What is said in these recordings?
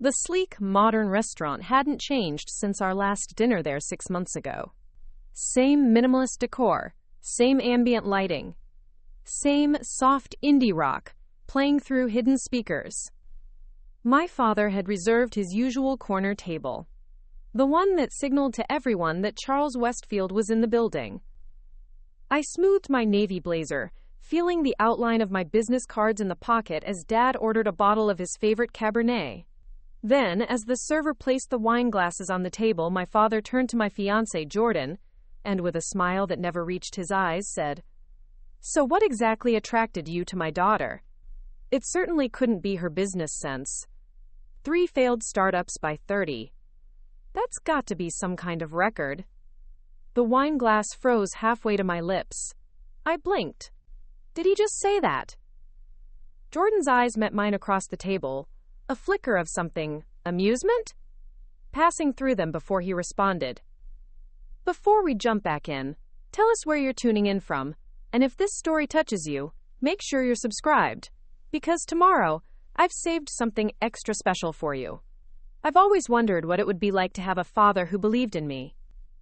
The sleek, modern restaurant hadn't changed since our last dinner there 6 months ago. Same minimalist decor, same ambient lighting, same soft indie rock playing through hidden speakers. My father had reserved his usual corner table, the one that signaled to everyone that Charles Westfield was in the building. I smoothed my navy blazer, feeling the outline of my business cards in the pocket as Dad ordered a bottle of his favorite Cabernet. Then, as the server placed the wine glasses on the table, my father turned to my fiancé, Jordan, and with a smile that never reached his eyes, said, "So what exactly attracted you to my daughter?" It certainly couldn't be her business sense. 3 failed startups by 30. That's got to be some kind of record. The wine glass froze halfway to my lips. I blinked. Did he just say that? Jordan's eyes met mine across the table, a flicker of something, amusement? Passing through them before he responded. Before we jump back in, tell us where you're tuning in from, and if this story touches you, make sure you're subscribed, because tomorrow, I've saved something extra special for you. I've always wondered what it would be like to have a father who believed in me.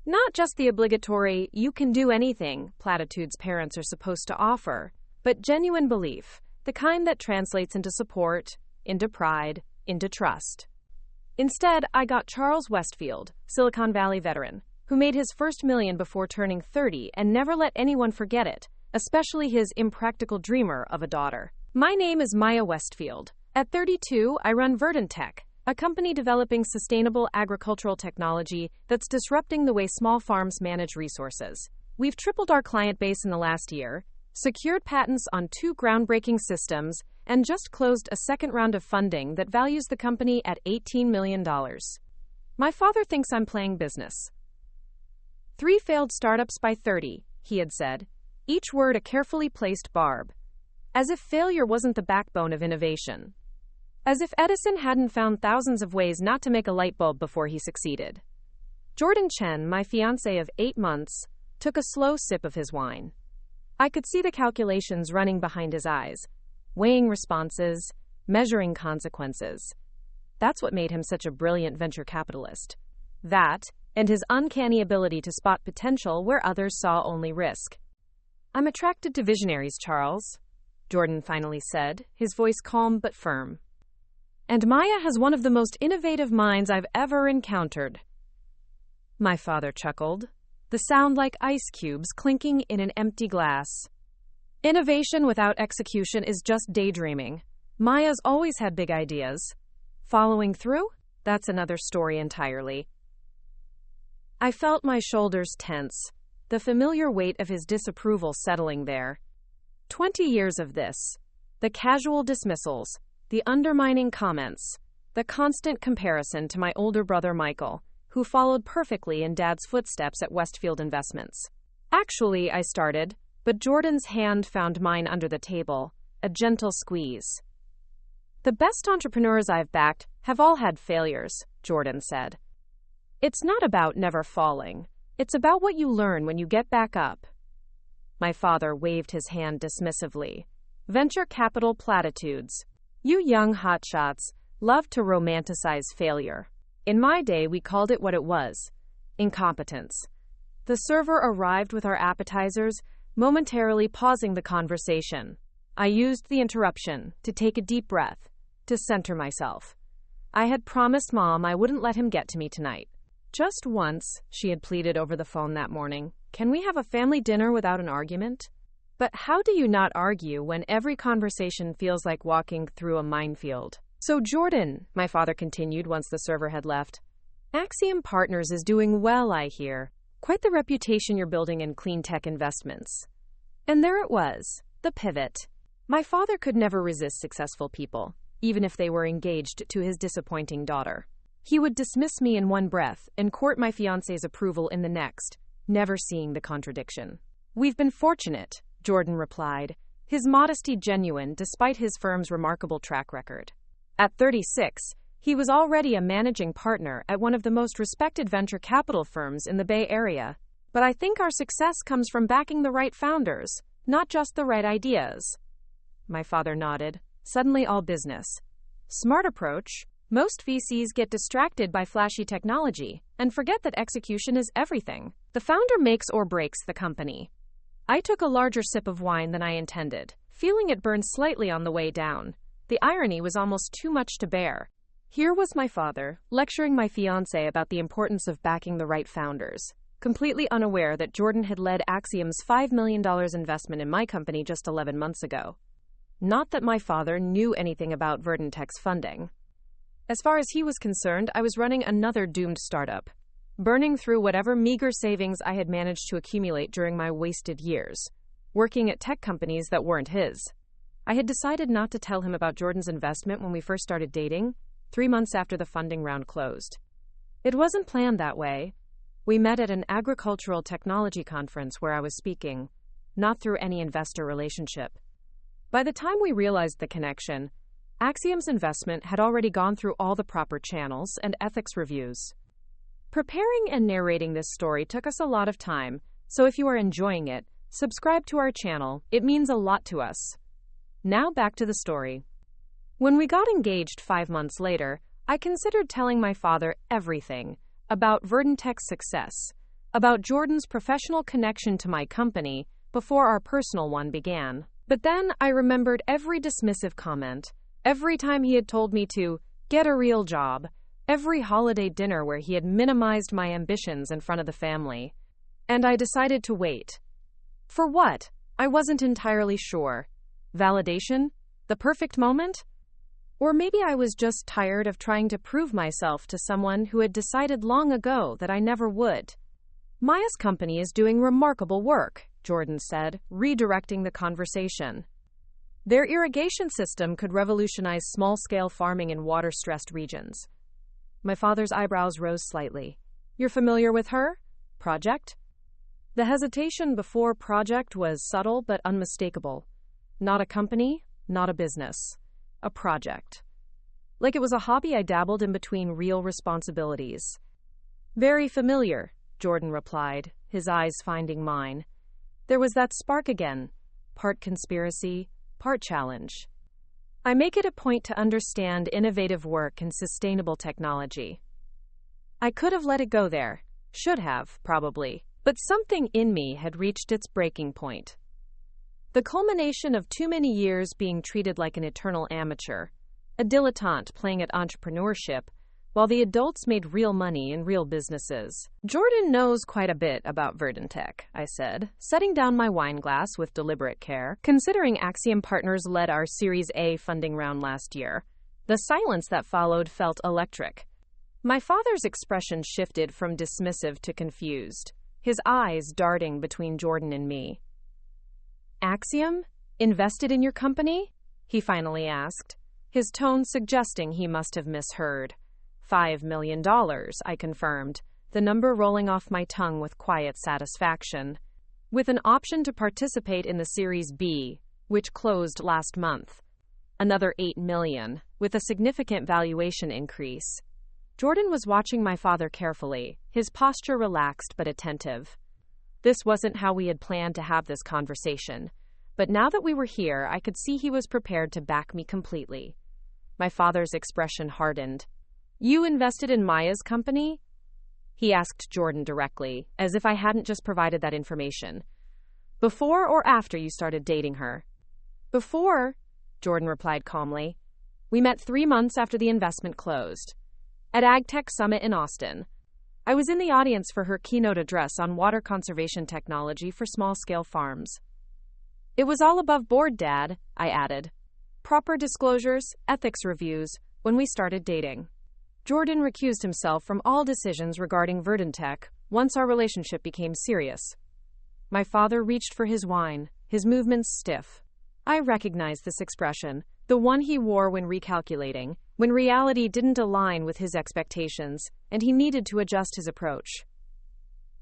Not just the obligatory, you can do anything platitudes parents are supposed to offer, but genuine belief, the kind that translates into support, into pride, into trust. Instead, I got Charles Westfield, Silicon Valley veteran, who made his first million before turning 30 and never let anyone forget it, especially his impractical dreamer of a daughter. My name is Maya Westfield. At 32, I run Verdant Tech, a company developing sustainable agricultural technology that's disrupting the way small farms manage resources. We've tripled our client base in the last year, secured patents on 2 groundbreaking systems, and just closed a second round of funding that values the company at $18 million. My father thinks I'm playing business. 3 failed startups by 30, he had said, each word a carefully placed barb. As if failure wasn't the backbone of innovation. As if Edison hadn't found thousands of ways not to make a light bulb before he succeeded. Jordan Chen, my fiancé of 8 months, took a slow sip of his wine. I could see the calculations running behind his eyes, weighing responses, measuring consequences. That's what made him such a brilliant venture capitalist. That, and his uncanny ability to spot potential where others saw only risk. "I'm attracted to visionaries, Charles," Jordan finally said, his voice calm but firm. "And Maya has one of the most innovative minds I've ever encountered." My father chuckled, the sound like ice cubes clinking in an empty glass. Innovation without execution is just daydreaming. Maya's always had big ideas. Following through? That's another story entirely. I felt my shoulders tense, the familiar weight of his disapproval settling there. 20 years of this. The casual dismissals, the undermining comments, the constant comparison to my older brother Michael, who followed perfectly in Dad's footsteps at Westfield Investments. "Actually," I started, but Jordan's hand found mine under the table, a gentle squeeze. "The best entrepreneurs I've backed have all had failures," Jordan said. "It's not about never falling. It's about what you learn when you get back up." My father waved his hand dismissively. "Venture capital platitudes. You young hotshots love to romanticize failure. In my day, we called it what it was: incompetence." The server arrived with our appetizers, momentarily pausing the conversation. I used the interruption to take a deep breath, to center myself. I had promised Mom I wouldn't let him get to me tonight. "Just once," she had pleaded over the phone that morning. "Can we have a family dinner without an argument?" But how do you not argue when every conversation feels like walking through a minefield? "So Jordan," my father continued once the server had left, "Axiom Partners is doing well, I hear. Quite the reputation you're building in clean tech investments." And there it was, the pivot. My father could never resist successful people, even if they were engaged to his disappointing daughter. He would dismiss me in one breath and court my fiancé's approval in the next, never seeing the contradiction. "We've been fortunate," Jordan replied, his modesty genuine despite his firm's remarkable track record. At 36, he was already a managing partner at one of the most respected venture capital firms in the Bay Area. "But I think our success comes from backing the right founders, not just the right ideas." My father nodded, suddenly all business. "Smart approach. Most VCs get distracted by flashy technology and forget that execution is everything. The founder makes or breaks the company. I took a larger sip of wine than I intended, feeling it burn slightly on the way down. The irony was almost too much to bear. Here was my father, lecturing my fiancé about the importance of backing the right founders, completely unaware that Jordan had led Axiom's $5 million investment in my company just 11 months ago. Not that my father knew anything about Verdantech's funding. As far as he was concerned, I was running another doomed startup, burning through whatever meager savings I had managed to accumulate during my wasted years, working at tech companies that weren't his. I had decided not to tell him about Jordan's investment when we first started dating, 3 months after the funding round closed. It wasn't planned that way. We met at an agricultural technology conference where I was speaking, not through any investor relationship. By the time we realized the connection, Axiom's investment had already gone through all the proper channels and ethics reviews. Preparing and narrating this story took us a lot of time, so if you are enjoying it, subscribe to our channel. It means a lot to us. Now back to the story. When we got engaged 5 months later, I considered telling my father everything about Verdantech's success, about Jordan's professional connection to my company before our personal one began. But then I remembered every dismissive comment, every time he had told me to get a real job, every holiday dinner where he had minimized my ambitions in front of the family. And I decided to wait. For what? I wasn't entirely sure. Validation? The perfect moment? Or maybe I was just tired of trying to prove myself to someone who had decided long ago that I never would. Maya's company is doing remarkable work, Jordan said, redirecting the conversation. Their irrigation system could revolutionize small-scale farming in water-stressed regions. My father's eyebrows rose slightly. You're familiar with her? Project? The hesitation before project was subtle but unmistakable. Not a company, not a business. A project. Like it was a hobby I dabbled in between real responsibilities. Very familiar, Jordan replied, his eyes finding mine. There was that spark again, part conspiracy, part challenge. I make it a point to understand innovative work and sustainable technology. I could have let it go there, should have, probably, but something in me had reached its breaking point. The culmination of too many years being treated like an eternal amateur, a dilettante playing at entrepreneurship, while the adults made real money in real businesses. Jordan knows quite a bit about Verdantech, I said, setting down my wine glass with deliberate care. Considering Axiom Partners led our Series A funding round last year, the silence that followed felt electric. My father's expression shifted from dismissive to confused, his eyes darting between Jordan and me. Axiom? Invested in your company? He finally asked, his tone suggesting he must have misheard. $5 million, I confirmed, the number rolling off my tongue with quiet satisfaction. With an option to participate in the Series B, which closed last month. Another $8 million, with a significant valuation increase. Jordan was watching my father carefully, his posture relaxed but attentive. This wasn't how we had planned to have this conversation, but now that we were here, I could see he was prepared to back me completely. My father's expression hardened. You invested in Maya's company? He asked Jordan directly, as if I hadn't just provided that information. Before or after you started dating her? Before, Jordan replied calmly. We met 3 months after the investment closed. At AgTech Summit in Austin. I was in the audience for her keynote address on water conservation technology for small-scale farms. It was all above board, Dad, I added. Proper disclosures, ethics reviews, when we started dating. Jordan recused himself from all decisions regarding Verdantech once our relationship became serious. My father reached for his wine, his movements stiff. I recognized this expression, the one he wore when recalculating, when reality didn't align with his expectations, and he needed to adjust his approach.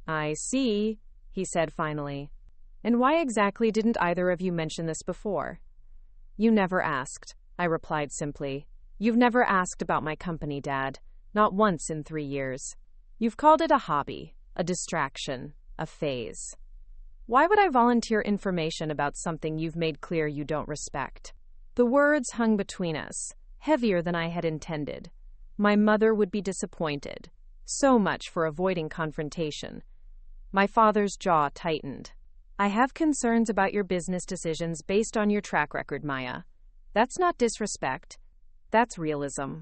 I see, he said finally. And why exactly didn't either of you mention this before? You never asked, I replied simply. You've never asked about my company, Dad. Not once in 3 years. You've called it a hobby, a distraction, a phase. Why would I volunteer information about something you've made clear you don't respect? The words hung between us, heavier than I had intended. My mother would be disappointed. So much for avoiding confrontation. My father's jaw tightened. I have concerns about your business decisions based on your track record, Maya. That's not disrespect. That's realism.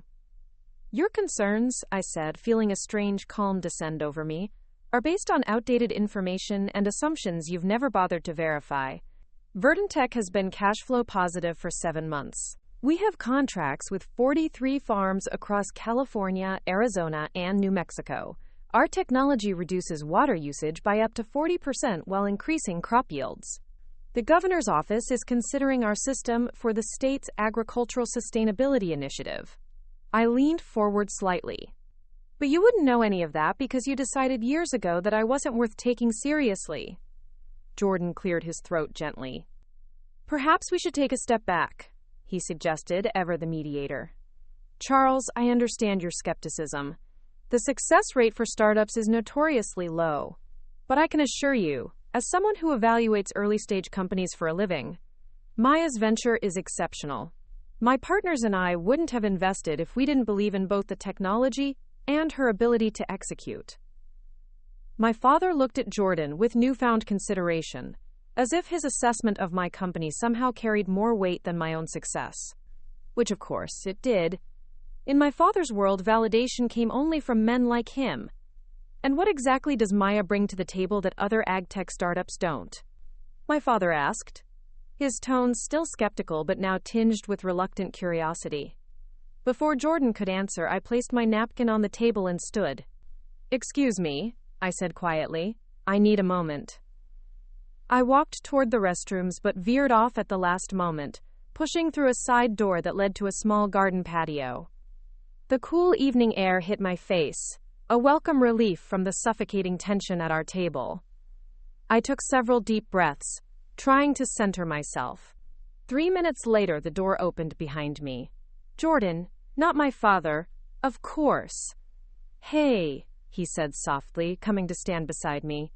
Your concerns, I said, feeling a strange calm descend over me, are based on outdated information and assumptions you've never bothered to verify. Verdantech has been cash flow positive for 7 months. We have contracts with 43 farms across California, Arizona, and New Mexico. Our technology reduces water usage by up to 40% while increasing crop yields. The governor's office is considering our system for the state's agricultural sustainability initiative. I leaned forward slightly. But you wouldn't know any of that because you decided years ago that I wasn't worth taking seriously. Jordan cleared his throat gently. Perhaps we should take a step back, he suggested, ever the mediator. Charles, I understand your skepticism. The success rate for startups is notoriously low. But I can assure you, as someone who evaluates early-stage companies for a living, Maya's venture is exceptional. My partners and I wouldn't have invested if we didn't believe in both the technology and her ability to execute. My father looked at Jordan with newfound consideration, as if his assessment of my company somehow carried more weight than my own success. Which, of course, it did. In my father's world, validation came only from men like him. And what exactly does Maya bring to the table that other ag-tech startups don't? My father asked, his tone still skeptical but now tinged with reluctant curiosity. Before Jordan could answer, I placed my napkin on the table and stood. Excuse me, I said quietly. I need a moment. I walked toward the restrooms but veered off at the last moment, pushing through a side door that led to a small garden patio. The cool evening air hit my face, a welcome relief from the suffocating tension at our table. I took several deep breaths, trying to center myself. 3 minutes later, the door opened behind me. Jordan, not my father, of course. Hey, he said softly, coming to stand beside me.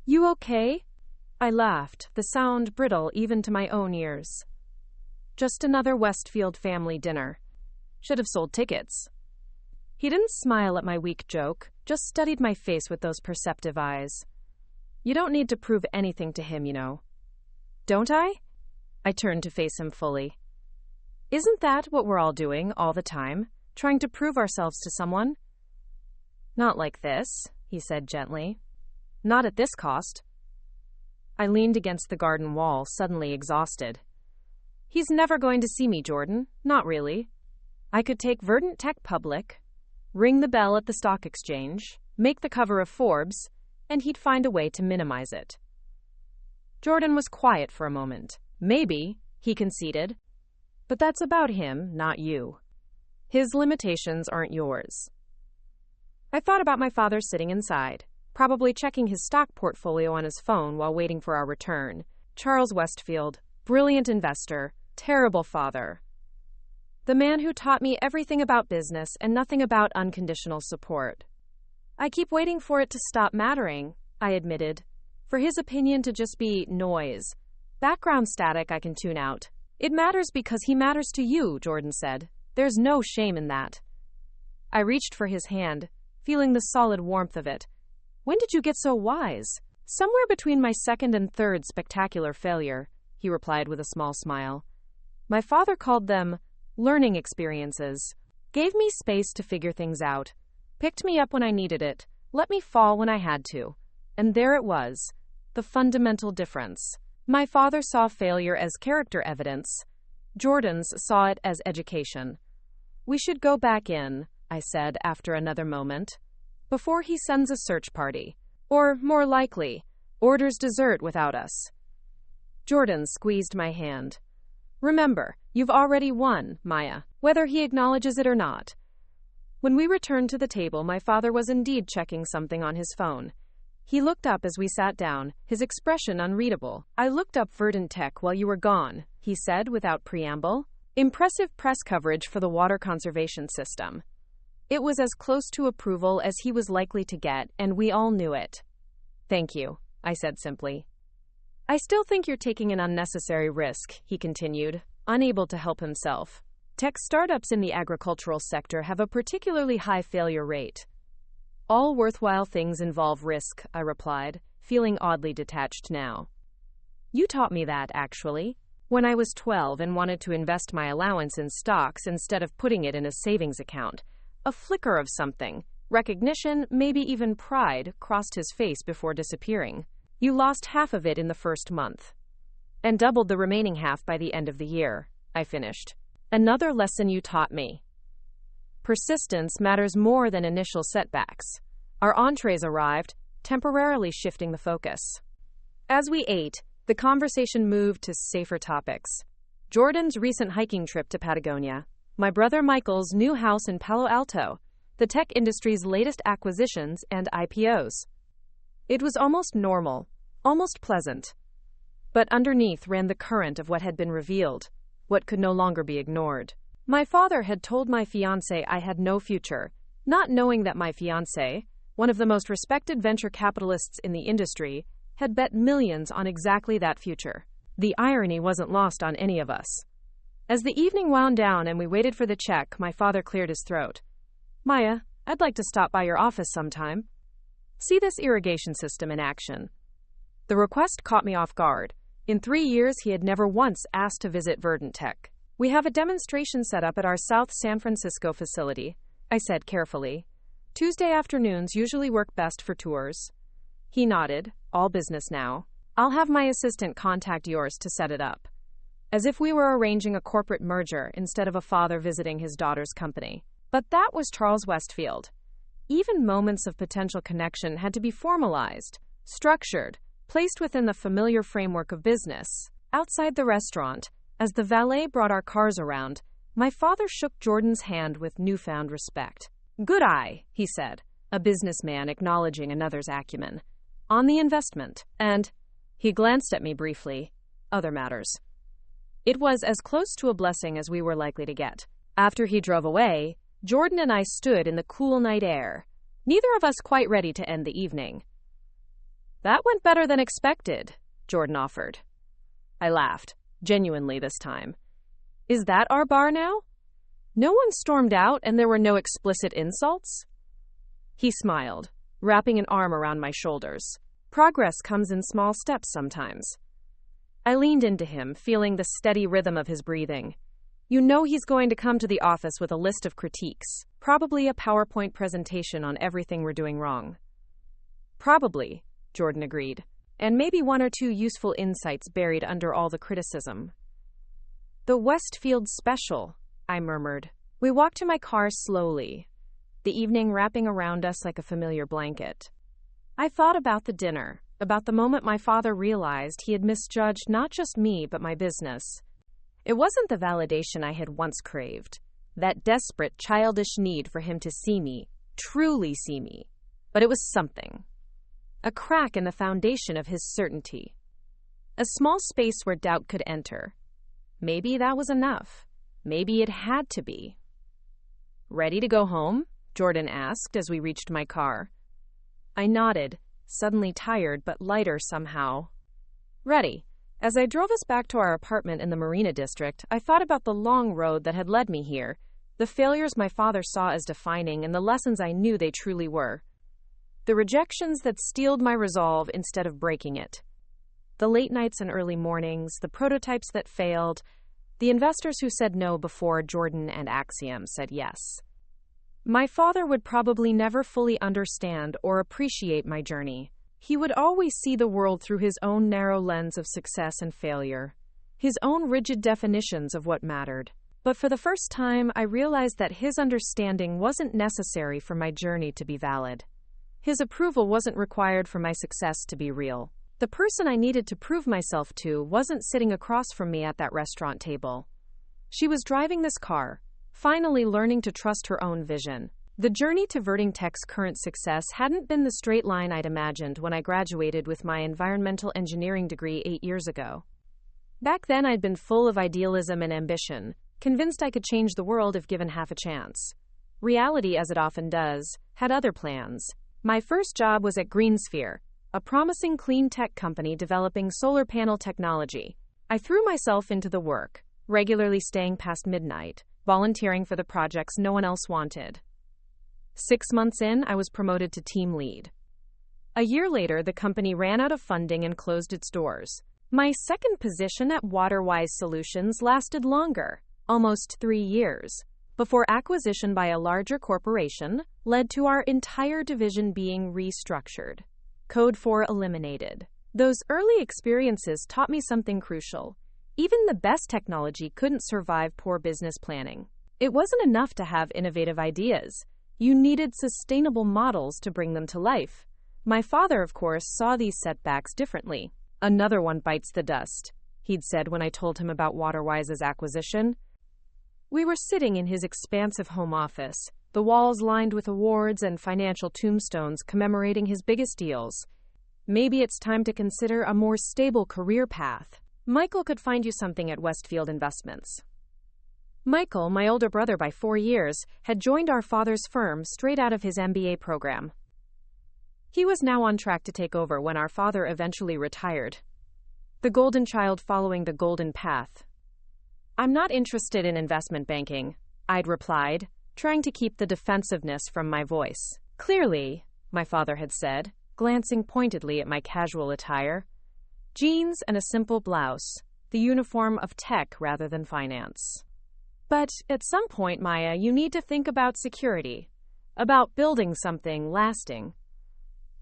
You okay? I laughed, the sound brittle even to my own ears. Just another Westfield family dinner. Should have sold tickets. He didn't smile at my weak joke, just studied my face with those perceptive eyes. You don't need to prove anything to him, you know. Don't I? I turned to face him fully. Isn't that what we're all doing all the time, trying to prove ourselves to someone? Not like this, he said gently. Not at this cost. I leaned against the garden wall, suddenly exhausted. He's never going to see me, Jordan. Not really. I could take Verdantech public, ring the bell at the stock exchange, make the cover of Forbes, and he'd find a way to minimize it. Jordan was quiet for a moment. Maybe, he conceded. But that's about him, not you. His limitations aren't yours. I thought about my father sitting inside, probably checking his stock portfolio on his phone while waiting for our return. Charles Westfield, brilliant investor, terrible father. The man who taught me everything about business and nothing about unconditional support. I keep waiting for it to stop mattering, I admitted. For his opinion to just be noise. Background static I can tune out. It matters because he matters to you, Jordan said. There's no shame in that. I reached for his hand, feeling the solid warmth of it. When did you get so wise? Somewhere between my second and third spectacular failure, he replied with a small smile. My father called them learning experiences. Gave me space to figure things out. Picked me up when I needed it. Let me fall when I had to. And there it was. The fundamental difference. My father saw failure as character evidence. Jordan's saw it as education. We should go back in, I said after another moment, before he sends a search party. Or, more likely, orders dessert without us. Jordan squeezed my hand. Remember, you've already won, Maya, whether he acknowledges it or not. When we returned to the table, my father was indeed checking something on his phone. He looked up as we sat down, his expression unreadable. I looked up Verdantech while you were gone, he said without preamble. Impressive press coverage for the water conservation system. It was as close to approval as he was likely to get, and we all knew it. Thank you, I said simply. I still think you're taking an unnecessary risk, he continued, unable to help himself. Tech startups in the agricultural sector have a particularly high failure rate. All worthwhile things involve risk, I replied, feeling oddly detached now. You taught me that, actually. When I was 12 and wanted to invest my allowance in stocks instead of putting it in a savings account, a flicker of something, recognition, maybe even pride, crossed his face before disappearing. You lost half of it in the first month. And doubled the remaining half by the end of the year, I finished. Another lesson you taught me. Persistence matters more than initial setbacks. Our entrees arrived, temporarily shifting the focus. As we ate, the conversation moved to safer topics. Jordan's recent hiking trip to Patagonia, my brother Michael's new house in Palo Alto, the tech industry's latest acquisitions and IPOs. It was almost normal, almost pleasant. But underneath ran the current of what had been revealed, what could no longer be ignored. My father had told my fiancé I had no future, not knowing that my fiancé, one of the most respected venture capitalists in the industry, had bet millions on exactly that future. The irony wasn't lost on any of us. As the evening wound down and we waited for the check, my father cleared his throat. Maya, I'd like to stop by your office sometime. See this irrigation system in action. The request caught me off guard. In 3 years, he had never once asked to visit Verdant Tech. We have a demonstration set up at our South San Francisco facility, I said carefully. Tuesday afternoons usually work best for tours. He nodded, all business now. I'll have my assistant contact yours to set it up. As if we were arranging a corporate merger instead of a father visiting his daughter's company. But that was Charles Westfield. Even moments of potential connection had to be formalized, structured, placed within the familiar framework of business. Outside the restaurant, as the valet brought our cars around, my father shook Jordan's hand with newfound respect. Good eye, he said, a businessman acknowledging another's acumen. On the investment, and, he glanced at me briefly, other matters. It was as close to a blessing as we were likely to get. After he drove away, Jordan and I stood in the cool night air, neither of us quite ready to end the evening. That went better than expected, Jordan offered. I laughed, genuinely this time. Is that our bar now? No one stormed out and there were no explicit insults? He smiled, wrapping an arm around my shoulders. Progress comes in small steps sometimes. I leaned into him, feeling the steady rhythm of his breathing. You know he's going to come to the office with a list of critiques, probably a PowerPoint presentation on everything we're doing wrong. Probably, Jordan agreed, and maybe 1 or 2 useful insights buried under all the criticism. The Westfield special, I murmured. We walked to my car slowly, the evening wrapping around us like a familiar blanket. I thought about the dinner, about the moment my father realized he had misjudged not just me but my business. It wasn't the validation I had once craved, that desperate, childish need for him to see me, truly see me, but it was something. A crack in the foundation of his certainty. A small space where doubt could enter. Maybe that was enough. Maybe it had to be. Ready to go home? Jordan asked as we reached my car. I nodded, suddenly tired but lighter somehow. Ready. As I drove us back to our apartment in the Marina District, I thought about the long road that had led me here, the failures my father saw as defining and the lessons I knew they truly were. The rejections that steeled my resolve instead of breaking it. The late nights and early mornings, the prototypes that failed, the investors who said no before Jordan and Axiom said yes. My father would probably never fully understand or appreciate my journey. He would always see the world through his own narrow lens of success and failure, his own rigid definitions of what mattered. But for the first time, I realized that his understanding wasn't necessary for my journey to be valid. His approval wasn't required for my success to be real. The person I needed to prove myself to wasn't sitting across from me at that restaurant table. She was driving this car, finally learning to trust her own vision. The journey to Verdant Tech's current success hadn't been the straight line I'd imagined when I graduated with my environmental engineering degree 8 years ago. Back then, I'd been full of idealism and ambition, convinced I could change the world if given half a chance. Reality, as it often does, had other plans. My first job was at GreenSphere, a promising clean tech company developing solar panel technology. I threw myself into the work, regularly staying past midnight, volunteering for the projects no one else wanted. 6 months in, I was promoted to team lead. A year later, the company ran out of funding and closed its doors. My second position at WaterWise Solutions lasted longer, almost 3 years, before acquisition by a larger corporation led to our entire division being restructured. Code 4 eliminated. Those early experiences taught me something crucial. Even the best technology couldn't survive poor business planning. It wasn't enough to have innovative ideas. You needed sustainable models to bring them to life. My father, of course, saw these setbacks differently. "Another one bites the dust," he'd said when I told him about WaterWise's acquisition. We were sitting in his expansive home office, the walls lined with awards and financial tombstones commemorating his biggest deals. "Maybe it's time to consider a more stable career path. Michael could find you something at Westfield Investments." Michael, my older brother by 4 years, had joined our father's firm straight out of his MBA program. He was now on track to take over when our father eventually retired. The golden child following the golden path. "I'm not interested in investment banking," I'd replied, trying to keep the defensiveness from my voice. "Clearly," my father had said, glancing pointedly at my casual attire. Jeans and a simple blouse, the uniform of tech rather than finance. "But at some point, Maya, you need to think about security, about building something lasting."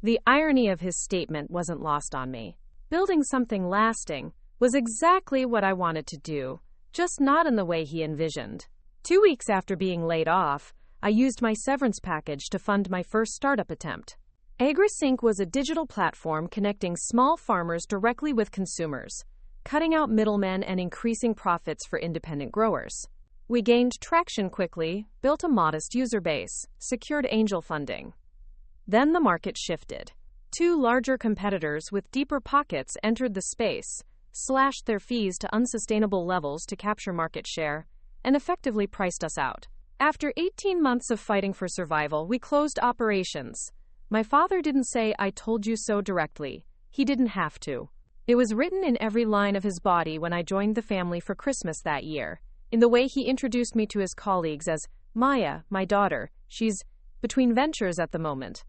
The irony of his statement wasn't lost on me. Building something lasting was exactly what I wanted to do, just not in the way he envisioned. 2 weeks after being laid off, I used my severance package to fund my first startup attempt. AgriSync was a digital platform connecting small farmers directly with consumers, cutting out middlemen and increasing profits for independent growers. We gained traction quickly, built a modest user base, secured angel funding. Then the market shifted. 2 larger competitors with deeper pockets entered the space, slashed their fees to unsustainable levels to capture market share, and effectively priced us out. After 18 months of fighting for survival, we closed operations. My father didn't say "I told you so" directly. He didn't have to. It was written in every line of his body when I joined the family for Christmas that year, in the way he introduced me to his colleagues as "Maya, my daughter, she's between ventures at the moment."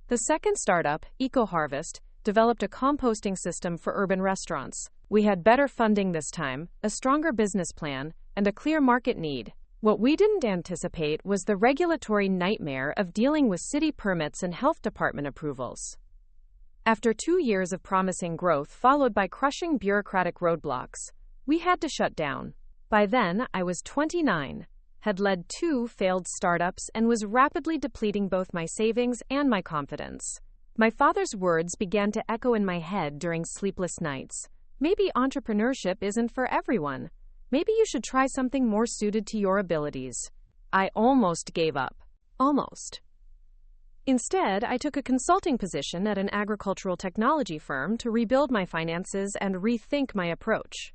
The second startup, EcoHarvest, developed a composting system for urban restaurants. We had better funding this time, a stronger business plan, and a clear market need. What we didn't anticipate was the regulatory nightmare of dealing with city permits and health department approvals. After 2 years of promising growth followed by crushing bureaucratic roadblocks, we had to shut down. By then, I was 29, had led 2 failed startups, and was rapidly depleting both my savings and my confidence. My father's words began to echo in my head during sleepless nights. "Maybe entrepreneurship isn't for everyone. Maybe you should try something more suited to your abilities." I almost gave up. Almost. Instead, I took a consulting position at an agricultural technology firm to rebuild my finances and rethink my approach.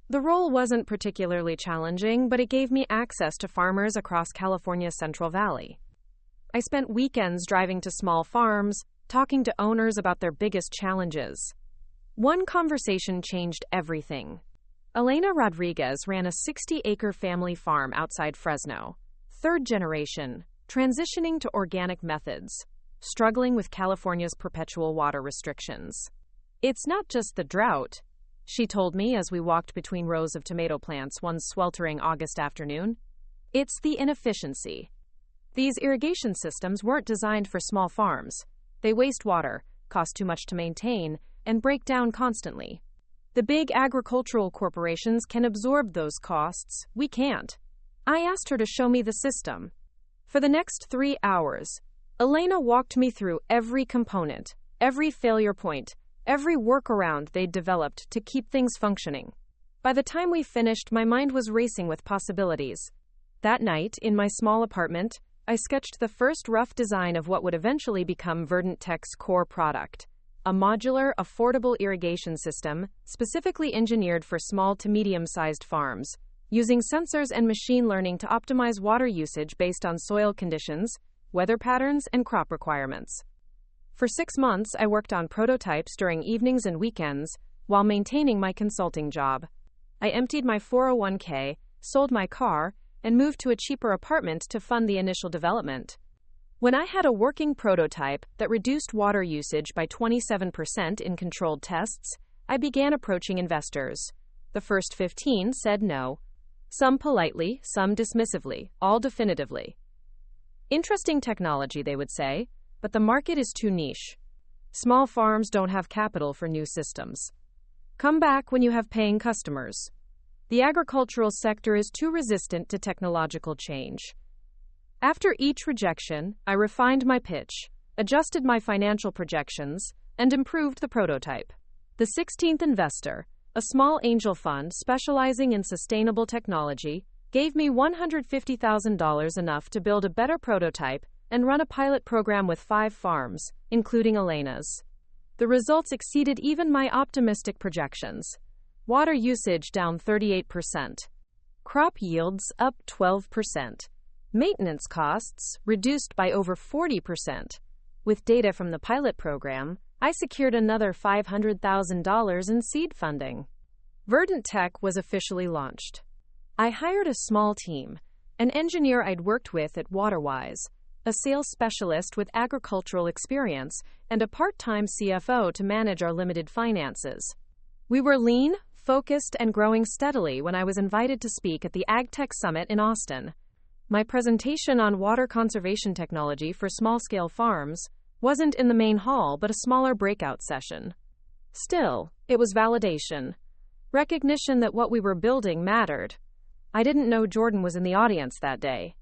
The role wasn't particularly challenging, but it gave me access to farmers across California's Central Valley. I spent weekends driving to small farms, talking to owners about their biggest challenges. One conversation changed everything. Elena Rodriguez ran a 60-acre family farm outside Fresno, 3rd generation, transitioning to organic methods, struggling with California's perpetual water restrictions. "It's not just the drought," she told me as we walked between rows of tomato plants one sweltering August afternoon. "It's the inefficiency. These irrigation systems weren't designed for small farms. They waste water, cost too much to maintain, and break down constantly. The big agricultural corporations can absorb those costs. We can't." I asked her to show me the system. For the next 3 hours, Elena walked me through every component, every failure point, every workaround they'd developed to keep things functioning. By the time we finished, my mind was racing with possibilities. That night, in my small apartment, I sketched the first rough design of what would eventually become Verdant Tech's core product, a modular, affordable irrigation system specifically engineered for small to medium-sized farms, using sensors and machine learning to optimize water usage based on soil conditions, weather patterns, and crop requirements. For 6 months, I worked on prototypes during evenings and weekends while maintaining my consulting job. I emptied my 401k, sold my car, and moved to a cheaper apartment to fund the initial development. When I had a working prototype that reduced water usage by 27% in controlled tests, I began approaching investors. The first 15 said no. Some politely, some dismissively, all definitively. Interesting technology, they would say, but the market is too niche. Small farms don't have capital for new systems. Come back when you have paying customers. The agricultural sector is too resistant to technological change. After each rejection, I refined my pitch, adjusted my financial projections, and improved the prototype. The 16th investor, a small angel fund specializing in sustainable technology, gave me $150,000, enough to build a better prototype and run a pilot program with 5 farms, including Elena's. The results exceeded even my optimistic projections. Water usage down 38%. Crop yields up 12%. Maintenance costs reduced by over 40%. With data from the pilot program, I secured another $500,000 in seed funding. Verdant Tech was officially launched. I hired a small team, an engineer I'd worked with at Waterwise, a sales specialist with agricultural experience, and a part-time CFO to manage our limited finances. We were lean, focused, and growing steadily when I was invited to speak at the AgTech Summit in Austin. My presentation on water conservation technology for small-scale farms wasn't in the main hall but a smaller breakout session. Still, it was validation. Recognition that what we were building mattered. I didn't know Jordan was in the audience that day.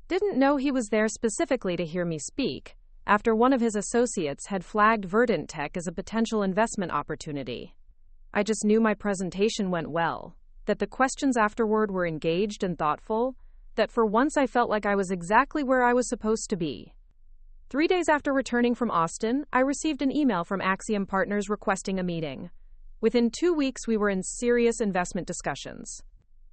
Didn't know he was there specifically to hear me speak, after one of his associates had flagged Verdant Tech as a potential investment opportunity. I just knew my presentation went well, that the questions afterward were engaged and thoughtful, that for once I felt like I was exactly where I was supposed to be. 3 days after returning from Austin, I received an email from Axiom Partners requesting a meeting. Within 2 weeks, we were in serious investment discussions.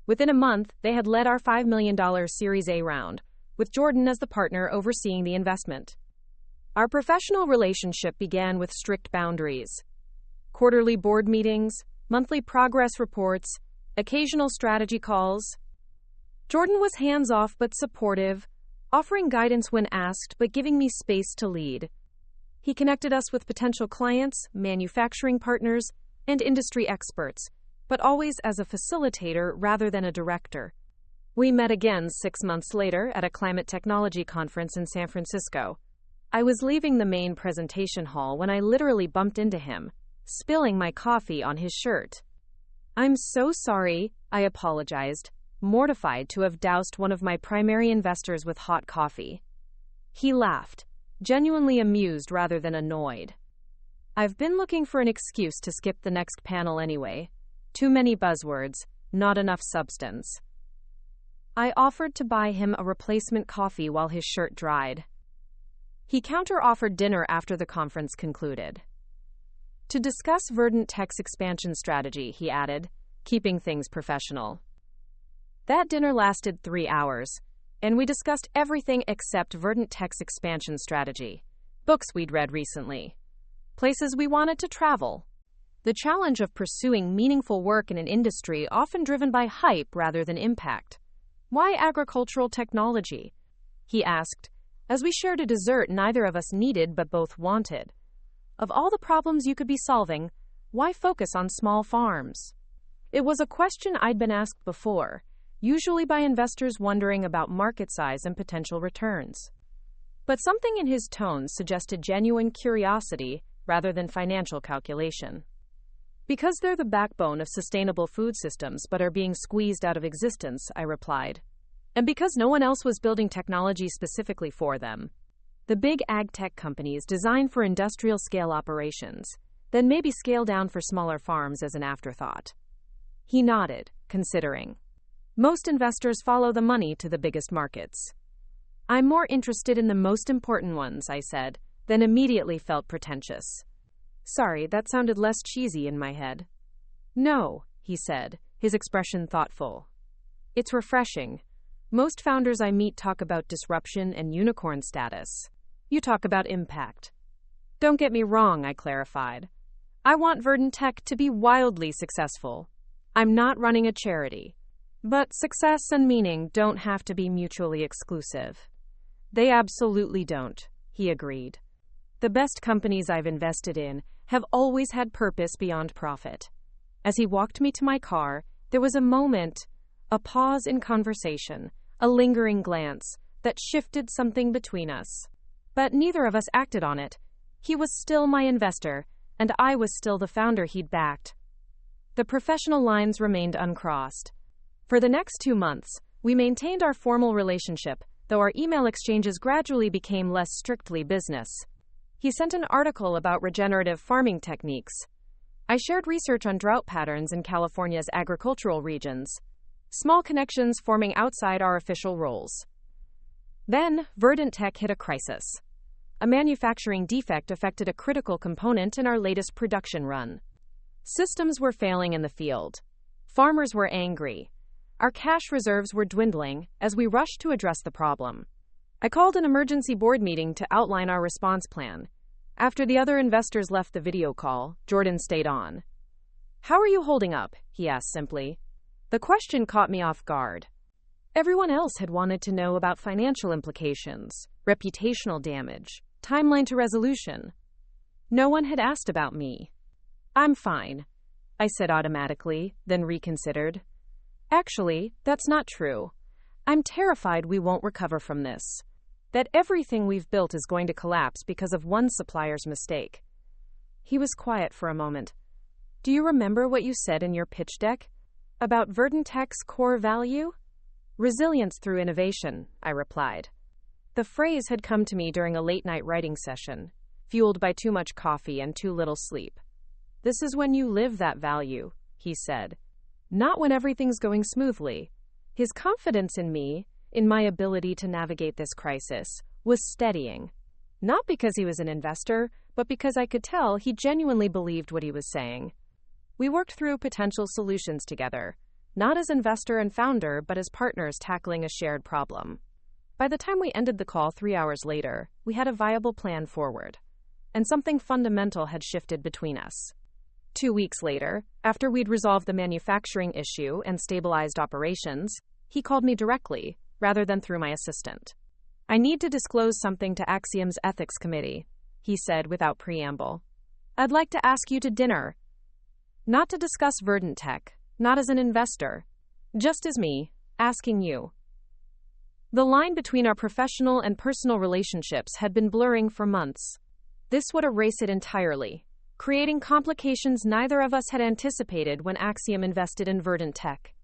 Within a month, they had led our $5 million Series A round, with Jordan as the partner overseeing the investment. Our professional relationship began with strict boundaries. Quarterly board meetings, monthly progress reports, occasional strategy calls. Jordan was hands-off but supportive, offering guidance when asked but giving me space to lead. He connected us with potential clients, manufacturing partners, and industry experts, but always as a facilitator rather than a director. We met again 6 months later at a climate technology conference in San Francisco. I was leaving the main presentation hall when I literally bumped into him, spilling my coffee on his shirt. "I'm so sorry," I apologized, mortified to have doused one of my primary investors with hot coffee. He laughed, genuinely amused rather than annoyed. "I've been looking for an excuse to skip the next panel anyway. Too many buzzwords, not enough substance." I offered to buy him a replacement coffee while his shirt dried. He counter-offered dinner after the conference concluded. To discuss Verdant Tech's expansion strategy, he added, keeping things professional. That dinner lasted 3 hours, and we discussed everything except Verdant Tech's expansion strategy, books we'd read recently, places we wanted to travel, the challenge of pursuing meaningful work in an industry often driven by hype rather than impact. "Why agricultural technology?" he asked, as we shared a dessert neither of us needed but both wanted. Of all the problems you could be solving, why focus on small farms? It was a question I'd been asked before, usually by investors wondering about market size and potential returns. But something in his tone suggested genuine curiosity rather than financial calculation. "Because they're the backbone of sustainable food systems but are being squeezed out of existence," I replied. "And because no one else was building technology specifically for them. The big ag tech companies design for industrial scale operations, then maybe scale down for smaller farms as an afterthought." He nodded, considering. "Most investors follow the money to the biggest markets. I'm more interested in the most important ones," I said, then immediately felt pretentious. Sorry, that sounded less cheesy in my head. "No," he said, his expression thoughtful. "It's refreshing. Most founders I meet talk about disruption and unicorn status. You talk about impact." "Don't get me wrong," I clarified. "I want Verdant Tech to be wildly successful. I'm not running a charity. But success and meaning don't have to be mutually exclusive. They absolutely don't, he agreed. The best companies I've invested in have always had purpose beyond profit. As he walked me to my car, there was a moment, a pause in conversation, a lingering glance that shifted something between us. But neither of us acted on it. He was still my investor, and I was still the founder he'd backed. The professional lines remained uncrossed. For the next 2 months, we maintained our formal relationship, though our email exchanges gradually became less strictly business. He sent an article about regenerative farming techniques. I shared research on drought patterns in California's agricultural regions, small connections forming outside our official roles. Then, Verdant Tech hit a crisis. A manufacturing defect affected a critical component in our latest production run. Systems were failing in the field. Farmers were angry. Our cash reserves were dwindling as we rushed to address the problem. I called an emergency board meeting to outline our response plan. After the other investors left the video call, Jordan stayed on. "How are you holding up?" he asked simply. The question caught me off guard. Everyone else had wanted to know about financial implications, reputational damage, timeline to resolution. No one had asked about me. "I'm fine," I said automatically, then reconsidered. "Actually, that's not true. I'm terrified we won't recover from this. That everything we've built is going to collapse because of one supplier's mistake." He was quiet for a moment. "Do you remember what you said in your pitch deck? About Verdant Tech's core value?" "Resilience through innovation," I replied. The phrase had come to me during a late-night writing session, fueled by too much coffee and too little sleep. "This is when you live that value," he said. "Not when everything's going smoothly." His confidence in me, in my ability to navigate this crisis, was steadying. Not because he was an investor, but because I could tell he genuinely believed what he was saying. We worked through potential solutions together, not as investor and founder, but as partners tackling a shared problem. By the time we ended the call 3 hours later, we had a viable plan forward. And something fundamental had shifted between us. 2 weeks later, after we'd resolved the manufacturing issue and stabilized operations, he called me directly, rather than through my assistant. "I need to disclose something to Axiom's ethics committee," he said without preamble. "I'd like to ask you to dinner. Not to discuss Verdant Tech, not as an investor, just as me, asking you." The line between our professional and personal relationships had been blurring for months. This would erase it entirely, creating complications neither of us had anticipated when Axiom invested in Verdant Tech.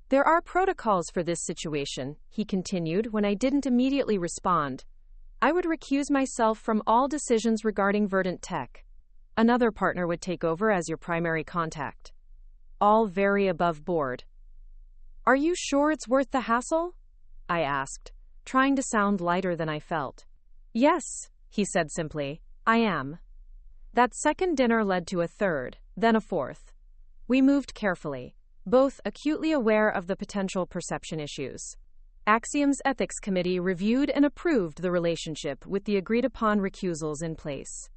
"There are protocols for this situation," he continued when I didn't immediately respond. "I would recuse myself from all decisions regarding Verdant Tech. Another partner would take over as your primary contact. All very above board." "Are you sure it's worth the hassle?" I asked, trying to sound lighter than I felt. "Yes," he said simply, "I am." That second dinner led to a third, then a fourth. We moved carefully, both acutely aware of the potential perception issues. Axiom's ethics committee reviewed and approved the relationship with the agreed-upon recusals in place.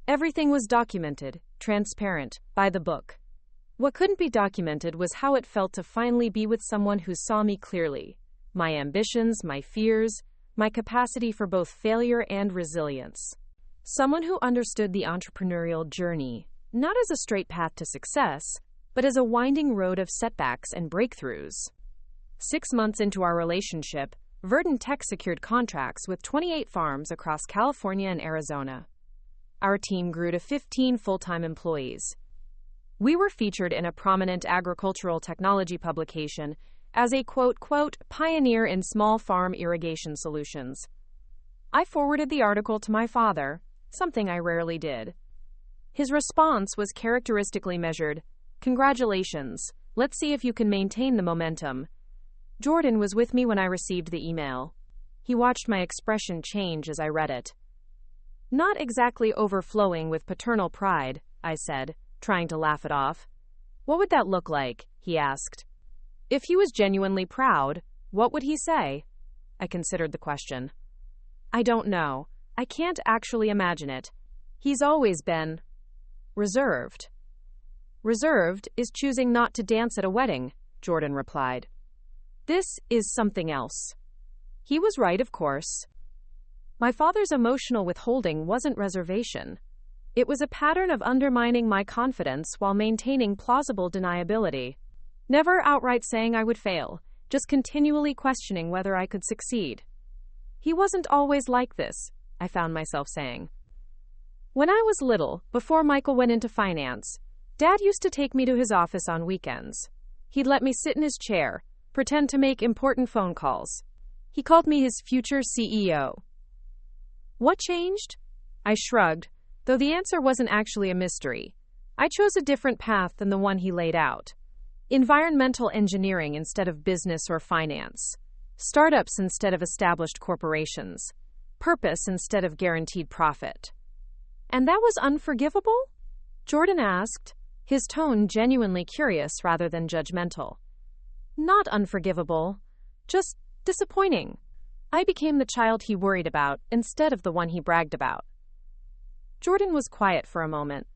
Everything was documented, transparent, by the book. What couldn't be documented was how it felt to finally be with someone who saw me clearly, my ambitions, my fears, my capacity for both failure and resilience. Someone who understood the entrepreneurial journey, not as a straight path to success, but as a winding road of setbacks and breakthroughs. 6 months into our relationship, Verdant Tech secured contracts with 28 farms across California and Arizona. Our team grew to 15 full-time employees. We were featured in a prominent agricultural technology publication as a quote, pioneer in small farm irrigation solutions. I forwarded the article to my father, something I rarely did. His response was characteristically measured. "Congratulations. Let's see if you can maintain the momentum." Jordan was with me when I received the email. He watched my expression change as I read it. "Not exactly overflowing with paternal pride," I said, trying to laugh it off. "What would that look like?" he asked. "If he was genuinely proud, what would he say?" I considered the question. "I don't know. I can't actually imagine it. He's always been reserved." "Reserved is choosing not to dance at a wedding," Jordan replied. This is something else. He was right, of course. My father's emotional withholding wasn't reservation. It was a pattern of undermining my confidence while maintaining plausible deniability. Never outright saying I would fail, just continually questioning whether I could succeed. He wasn't always like this, I found myself saying. When I was little, before Michael went into finance, Dad used to take me to his office on weekends. He'd let me sit in his chair, pretend to make important phone calls. He called me his future CEO. What changed? I shrugged, though the answer wasn't actually a mystery. I chose a different path than the one he laid out. Environmental engineering instead of business or finance. Startups instead of established corporations. Purpose instead of guaranteed profit. And that was unforgivable? Jordan asked, his tone genuinely curious rather than judgmental. Not unforgivable, just disappointing. I became the child he worried about instead of the one he bragged about. Jordan was quiet for a moment.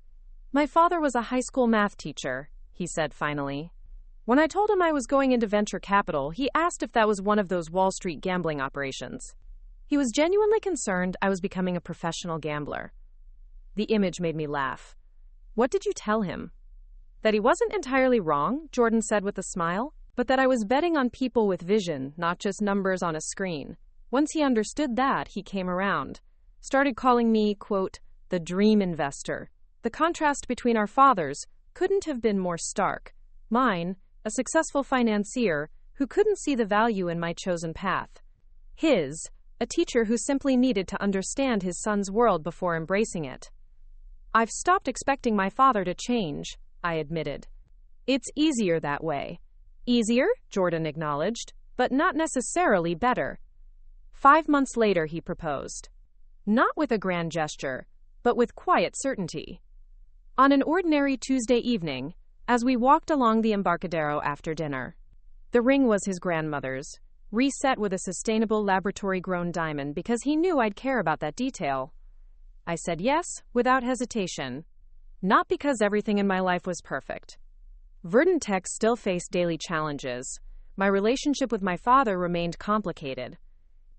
My father was a high school math teacher, he said finally. When I told him I was going into venture capital, he asked if that was one of those Wall Street gambling operations. He was genuinely concerned I was becoming a professional gambler. The image made me laugh. What did you tell him? That he wasn't entirely wrong, Jordan said with a smile, but that I was betting on people with vision, not just numbers on a screen. Once he understood that, he came around. Started calling me, quote, the dream investor. The contrast between our fathers couldn't have been more stark. Mine, a successful financier who couldn't see the value in my chosen path. His, a teacher who simply needed to understand his son's world before embracing it. I've stopped expecting my father to change, I admitted. It's easier that way. Easier, Jordan acknowledged, but not necessarily better. 5 months later, he proposed. Not with a grand gesture, but with quiet certainty. On an ordinary Tuesday evening, as we walked along the Embarcadero after dinner. The ring was his grandmother's, reset with a sustainable laboratory-grown diamond because he knew I'd care about that detail. I said yes, without hesitation. Not because everything in my life was perfect. Verdant Tech still faced daily challenges. My relationship with my father remained complicated.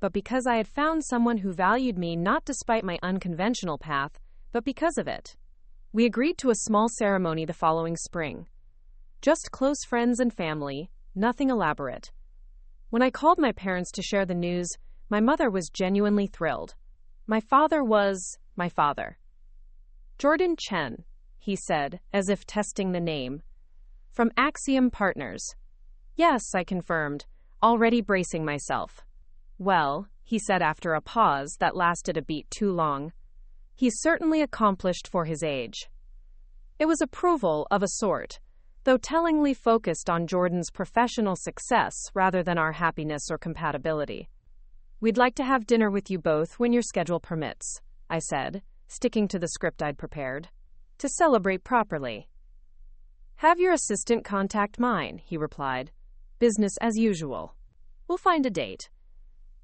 But because I had found someone who valued me not despite my unconventional path, but because of it. We agreed to a small ceremony the following spring. Just close friends and family, nothing elaborate. When I called my parents to share the news, my mother was genuinely thrilled. My father was my father. Jordan Chen, he said, as if testing the name. From Axiom Partners. Yes, I confirmed, already bracing myself. Well, he said after a pause that lasted a beat too long. He's certainly accomplished for his age. It was approval of a sort, though tellingly focused on Jordan's professional success rather than our happiness or compatibility. We'd like to have dinner with you both when your schedule permits, I said, sticking to the script I'd prepared. To celebrate properly. Have your assistant contact mine, he replied. Business as usual. We'll find a date.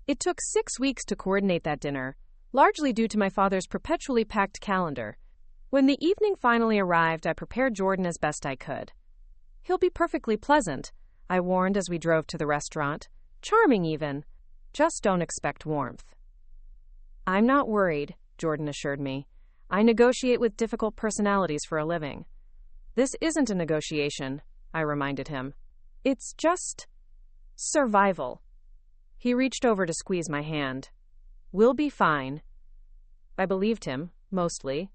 It took 6 weeks to coordinate that dinner, largely due to my father's perpetually packed calendar. When the evening finally arrived, I prepared Jordan as best I could. He'll be perfectly pleasant, I warned as we drove to the restaurant. Charming even. Just don't expect warmth. I'm not worried, Jordan assured me. I negotiate with difficult personalities for a living. This isn't a negotiation, I reminded him. It's just survival. He reached over to squeeze my hand. We'll be fine. I believed him, mostly.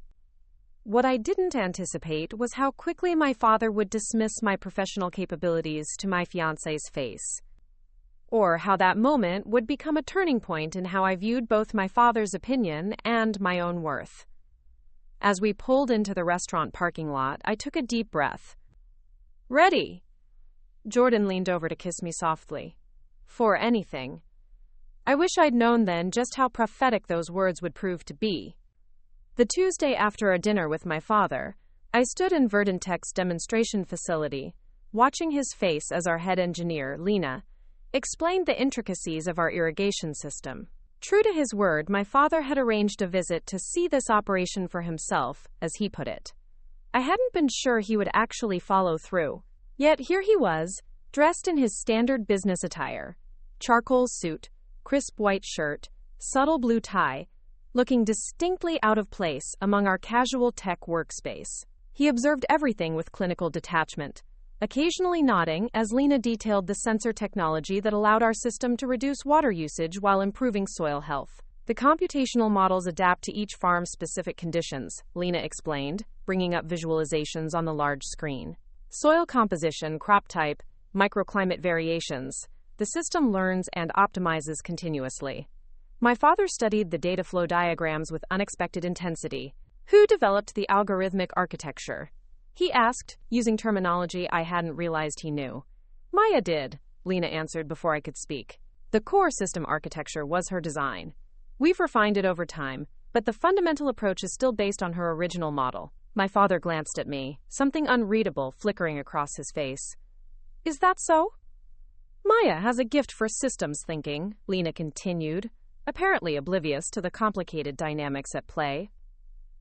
What I didn't anticipate was how quickly my father would dismiss my professional capabilities to my fiancé's face. Or how that moment would become a turning point in how I viewed both my father's opinion and my own worth. As we pulled into the restaurant parking lot, I took a deep breath. Ready? Jordan leaned over to kiss me softly. For anything. I wish I'd known then just how prophetic those words would prove to be. The Tuesday after a dinner with my father, I stood in Verdant Tech's demonstration facility, watching his face as our head engineer, Lena, explained the intricacies of our irrigation system. True to his word, my father had arranged a visit to see this operation for himself, as he put it. I hadn't been sure he would actually follow through. Yet here he was, Dressed in his standard business attire, charcoal suit, crisp white shirt, subtle blue tie, looking distinctly out of place among our casual tech workspace. He observed everything with clinical detachment, occasionally nodding as Lena detailed the sensor technology that allowed our system to reduce water usage while improving soil health. The computational models adapt to each farm's specific conditions, Lena explained, bringing up visualizations on the large screen. Soil composition, crop type, microclimate variations. The system learns and optimizes continuously. My father studied the data flow diagrams with unexpected intensity. Who developed the algorithmic architecture? He asked, using terminology I hadn't realized he knew. Maya did, Lena answered before I could speak. The core system architecture was her design. We've refined it over time, but the fundamental approach is still based on her original model. My father glanced at me, something unreadable flickering across his face. Is that so? Maya has a gift for systems thinking, Lena continued, apparently oblivious to the complicated dynamics at play.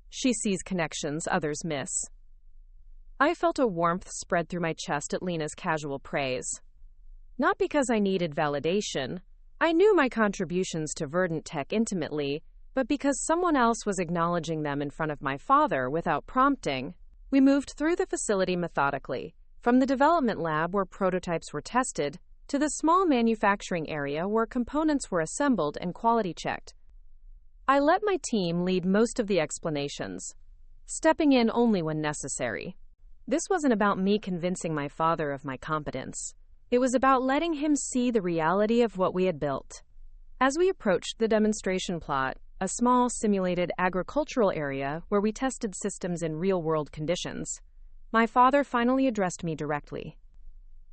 She sees connections others miss. I felt a warmth spread through my chest at Lena's casual praise. Not because I needed validation. I knew my contributions to Verdant Tech intimately, but because someone else was acknowledging them in front of my father without prompting. We moved through the facility methodically, from the development lab where prototypes were tested, to the small manufacturing area where components were assembled and quality checked. I let my team lead most of the explanations, stepping in only when necessary. This wasn't about me convincing my father of my competence. It was about letting him see the reality of what we had built. As we approached the demonstration plot, a small simulated agricultural area where we tested systems in real-world conditions, my father finally addressed me directly.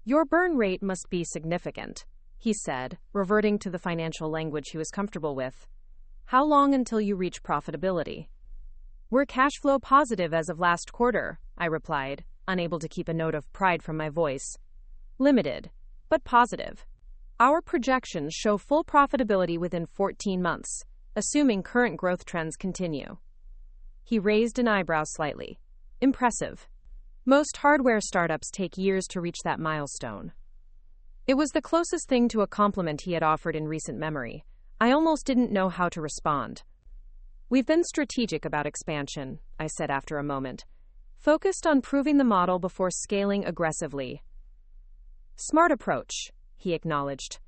Your burn rate must be significant, he said, reverting to the financial language he was comfortable with. How long until you reach profitability? We're cash flow positive as of last quarter, I replied, unable to keep a note of pride from my voice. Limited, but positive. Our projections show full profitability within 14 months, assuming current growth trends continue. He raised an eyebrow slightly. Impressive. Most hardware startups take years to reach that milestone. It was the closest thing to a compliment he had offered in recent memory. I almost didn't know how to respond. We've been strategic about expansion, I said after a moment. Focused on proving the model before scaling aggressively. Smart approach, he acknowledged.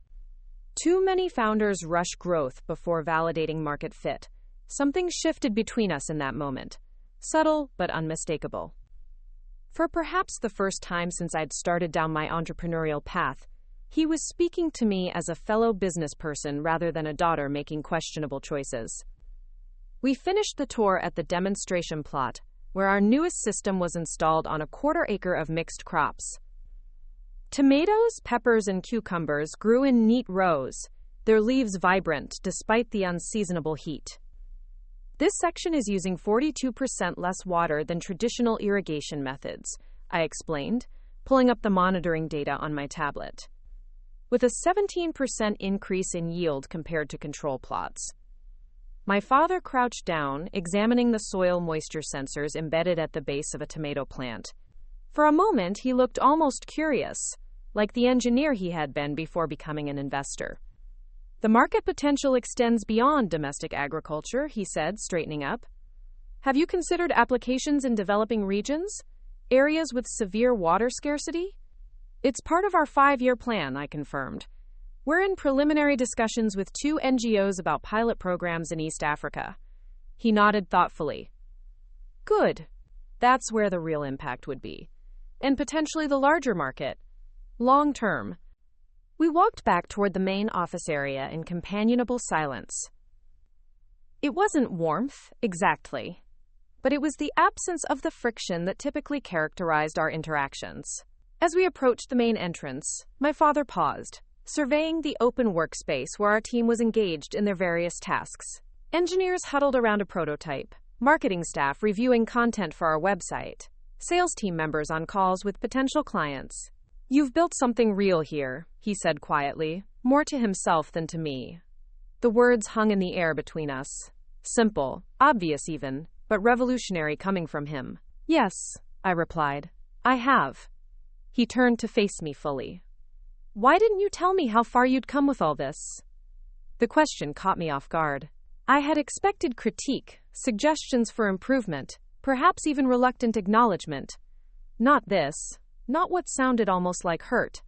Too many founders rush growth before validating market fit. Something shifted between us in that moment. Subtle, but unmistakable. For perhaps the first time since I'd started down my entrepreneurial path, he was speaking to me as a fellow business person rather than a daughter making questionable choices. We finished the tour at the demonstration plot, where our newest system was installed on a quarter-acre of mixed crops. Tomatoes, peppers, and cucumbers grew in neat rows, their leaves vibrant despite the unseasonable heat. This section is using 42% less water than traditional irrigation methods, I explained, pulling up the monitoring data on my tablet. With a 17% increase in yield compared to control plots. My father crouched down, examining the soil moisture sensors embedded at the base of a tomato plant. For a moment, he looked almost curious, like the engineer he had been before becoming an investor. The market potential extends beyond domestic agriculture, he said, straightening up. Have you considered applications in developing regions? Areas with severe water scarcity? It's part of our 5-year plan, I confirmed. We're in preliminary discussions with 2 NGOs about pilot programs in East Africa. He nodded thoughtfully. Good. That's where the real impact would be. And potentially the larger market. Long term. We walked back toward the main office area in companionable silence. It wasn't warmth, exactly. But it was the absence of the friction that typically characterized our interactions. As we approached the main entrance, my father paused, surveying the open workspace where our team was engaged in their various tasks. Engineers huddled around a prototype, marketing staff reviewing content for our website, sales team members on calls with potential clients. You've built something real here, he said quietly, more to himself than to me. The words hung in the air between us. Simple, obvious even, but revolutionary coming from him. Yes, I replied. I have. He turned to face me fully. Why didn't you tell me how far you'd come with all this? The question caught me off guard. I had expected critique, suggestions for improvement, perhaps even reluctant acknowledgement. Not this. Not what sounded almost like hurt.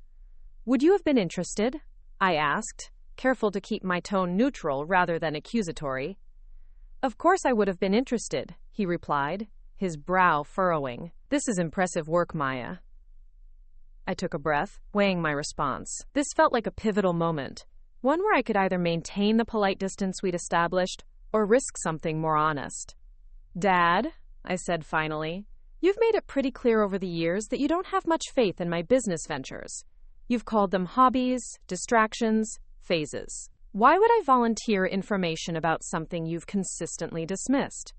Would you have been interested? I asked, careful to keep my tone neutral rather than accusatory. Of course I would have been interested, he replied, his brow furrowing. This is impressive work, Maya. I took a breath, weighing my response. This felt like a pivotal moment, one where I could either maintain the polite distance we'd established or risk something more honest. Dad, I said finally, you've made it pretty clear over the years that you don't have much faith in my business ventures. You've called them hobbies, distractions, phases. Why would I volunteer information about something you've consistently dismissed?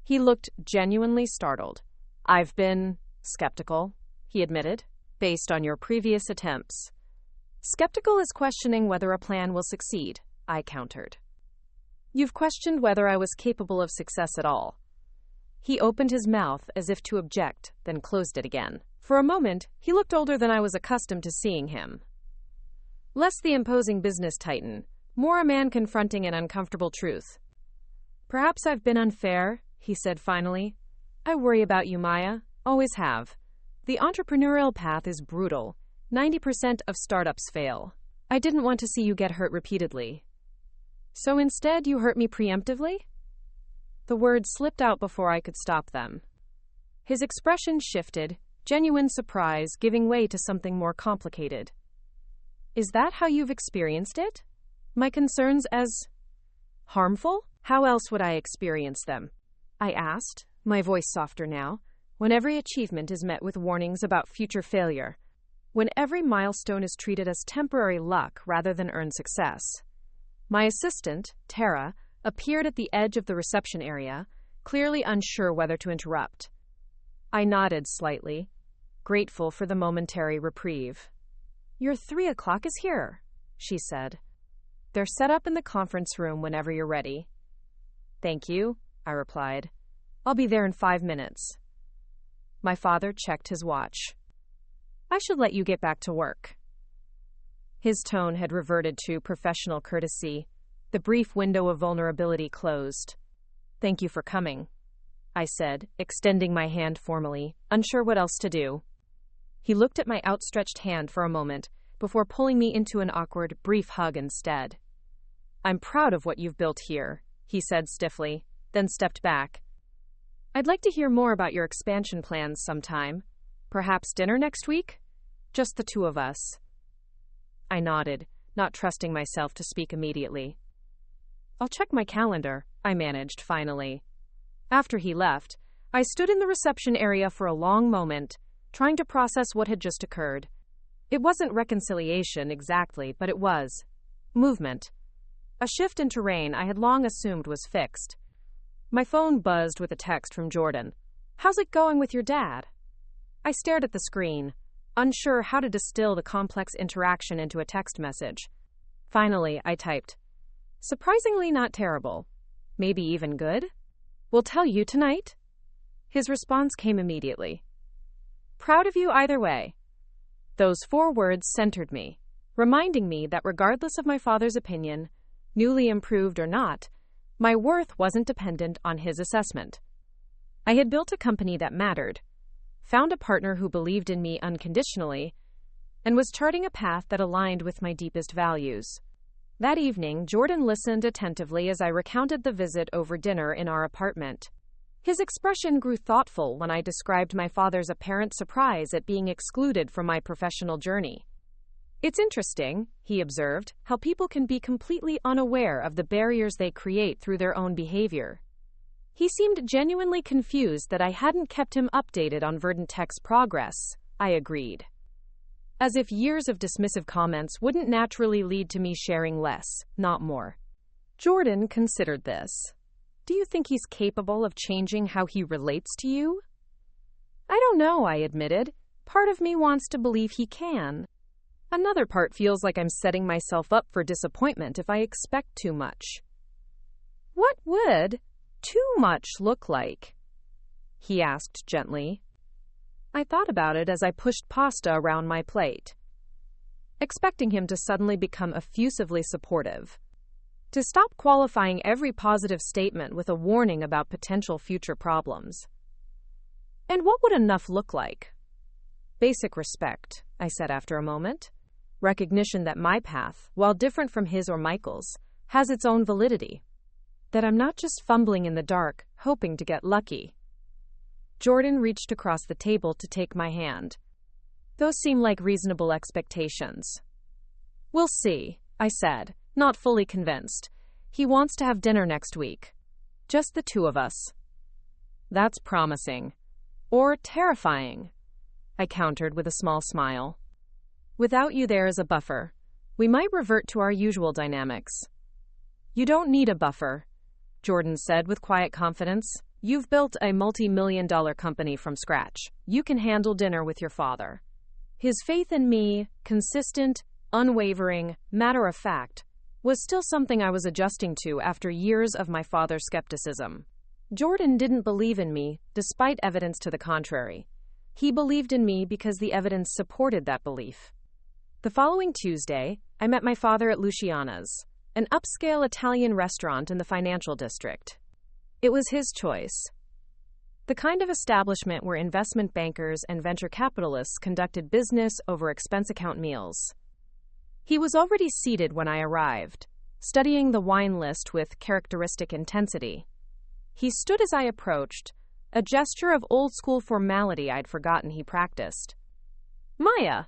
He looked genuinely startled. I've been skeptical, he admitted, based on your previous attempts. Skeptical is questioning whether a plan will succeed, I countered. You've questioned whether I was capable of success at all. He opened his mouth as if to object, then closed it again. For a moment, he looked older than I was accustomed to seeing him. Less the imposing business titan, more a man confronting an uncomfortable truth. Perhaps I've been unfair, he said finally. I worry about you, Maya. Always have. The entrepreneurial path is brutal. 90% of startups fail. I didn't want to see you get hurt repeatedly. So instead, you hurt me preemptively? The words slipped out before I could stop them. His expression shifted, genuine surprise giving way to something more complicated. Is that how you've experienced it? My concerns as harmful? How else would I experience them? I asked, my voice softer now, when every achievement is met with warnings about future failure, when every milestone is treated as temporary luck rather than earned success. My assistant, Tara, appeared at the edge of the reception area, clearly unsure whether to interrupt. I nodded slightly, grateful for the momentary reprieve. Your 3 o'clock is here, she said. They're set up in the conference room whenever you're ready. Thank you, I replied. I'll be there in 5 minutes. My father checked his watch. I should let you get back to work. His tone had reverted to professional courtesy. The brief window of vulnerability closed. Thank you for coming, I said, extending my hand formally, unsure what else to do. He looked at my outstretched hand for a moment before pulling me into an awkward, brief hug instead. I'm proud of what you've built here, he said stiffly, then stepped back. I'd like to hear more about your expansion plans sometime. Perhaps dinner next week? Just the two of us. I nodded, not trusting myself to speak immediately. I'll check my calendar, I managed finally. After he left, I stood in the reception area for a long moment, trying to process what had just occurred. It wasn't reconciliation exactly, but it was movement. A shift in terrain I had long assumed was fixed. My phone buzzed with a text from Jordan. How's it going with your dad? I stared at the screen, unsure how to distill the complex interaction into a text message. Finally, I typed, surprisingly not terrible. Maybe even good? We'll tell you tonight. His response came immediately. Proud of you either way. Those 4 words centered me, reminding me that regardless of my father's opinion, newly improved or not, my worth wasn't dependent on his assessment. I had built a company that mattered, found a partner who believed in me unconditionally, and was charting a path that aligned with my deepest values. That evening, Jordan listened attentively as I recounted the visit over dinner in our apartment. His expression grew thoughtful when I described my father's apparent surprise at being excluded from my professional journey. It's interesting, he observed, how people can be completely unaware of the barriers they create through their own behavior. He seemed genuinely confused that I hadn't kept him updated on Verdant Tech's progress. I agreed. As if years of dismissive comments wouldn't naturally lead to me sharing less, not more. Jordan considered this. Do you think he's capable of changing how he relates to you? I don't know, I admitted. Part of me wants to believe he can. Another part feels like I'm setting myself up for disappointment if I expect too much. What would too much look like? He asked gently. I thought about it as I pushed pasta around my plate. expecting him to suddenly become effusively supportive, to stop qualifying every positive statement with a warning about potential future problems. And what would enough look like? Basic respect, I said after a moment. Recognition that my path, while different from his or Michael's, has its own validity. That I'm not just fumbling in the dark, hoping to get lucky. Jordan reached across the table to take my hand. Those seem like reasonable expectations. We'll see, I said, not fully convinced. He wants to have dinner next week. Just the two of us. That's promising. Or terrifying, I countered with a small smile. Without you there as a buffer, we might revert to our usual dynamics. You don't need a buffer, Jordan said with quiet confidence. You've built a multi-million-dollar company from scratch. You can handle dinner with your father. His faith in me, consistent, unwavering, matter-of-fact, was still something I was adjusting to after years of my father's skepticism. Jordan didn't believe in me, despite evidence to the contrary. He believed in me because the evidence supported that belief. The following Tuesday, I met my father at Luciana's, an upscale Italian restaurant in the financial district. It was his choice. The kind of establishment where investment bankers and venture capitalists conducted business over expense account meals. He was already seated when I arrived, studying the wine list with characteristic intensity. He stood as I approached, a gesture of old-school formality I'd forgotten he practiced. "Maya,"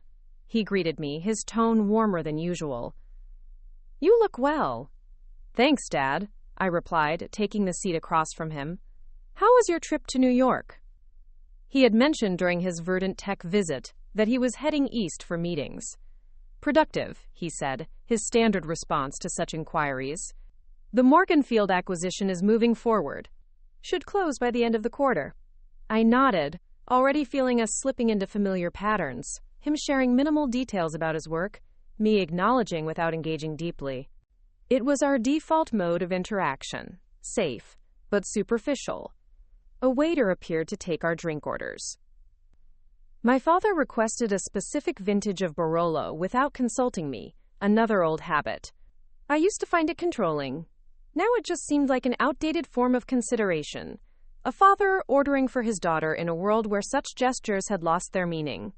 he greeted me, his tone warmer than usual. "You look well." "Thanks, Dad," I replied, taking the seat across from him. "How was your trip to New York?" He had mentioned during his Verdant Tech visit that he was heading east for meetings. "Productive," he said, his standard response to such inquiries. "The Morganfield acquisition is moving forward. Should close by the end of the quarter." I nodded, already feeling us slipping into familiar patterns, him sharing minimal details about his work, me acknowledging without engaging deeply. It was our default mode of interaction, safe, but superficial. A waiter appeared to take our drink orders. My father requested a specific vintage of Barolo without consulting me, another old habit. I used to find it controlling. Now it just seemed like an outdated form of consideration, a father ordering for his daughter in a world where such gestures had lost their meaning.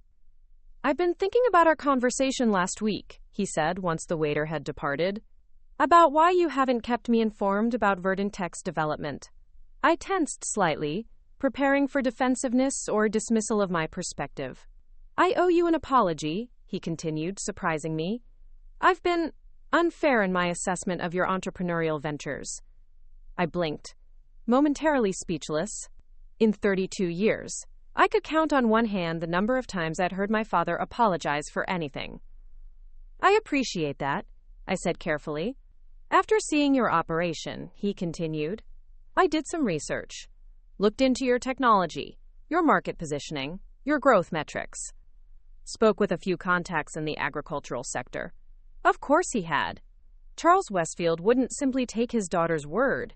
"I've been thinking about our conversation last week," he said once the waiter had departed. "About why you haven't kept me informed about Verdant Tech's development." I tensed slightly, preparing for defensiveness or dismissal of my perspective. "I owe you an apology," he continued, surprising me. "I've been unfair in my assessment of your entrepreneurial ventures." I blinked, momentarily speechless. In 32 years, I could count on one hand the number of times I'd heard my father apologize for anything. "I appreciate that," I said carefully. "After seeing your operation," he continued, "I did some research. Looked into your technology, your market positioning, your growth metrics. Spoke with a few contacts in the agricultural sector." Of course he had. Charles Westfield wouldn't simply take his daughter's word.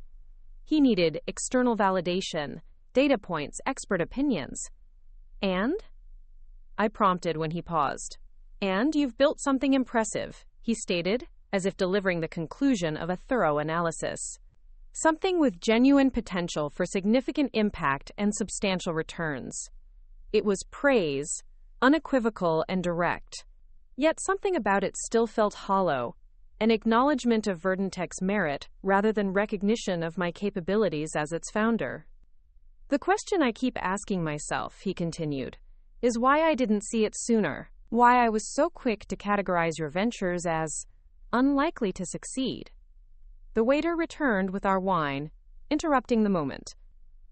He needed external validation, data points, expert opinions. "And?" I prompted when he paused. "And you've built something impressive," he stated, as if delivering the conclusion of a thorough analysis. "Something with genuine potential for significant impact and substantial returns." It was praise, unequivocal and direct. Yet something about it still felt hollow, an acknowledgement of Verdant Tech's merit rather than recognition of my capabilities as its founder. "The question I keep asking myself," he continued, "is why I didn't see it sooner, why I was so quick to categorize your ventures as unlikely to succeed." The waiter returned with our wine, interrupting the moment.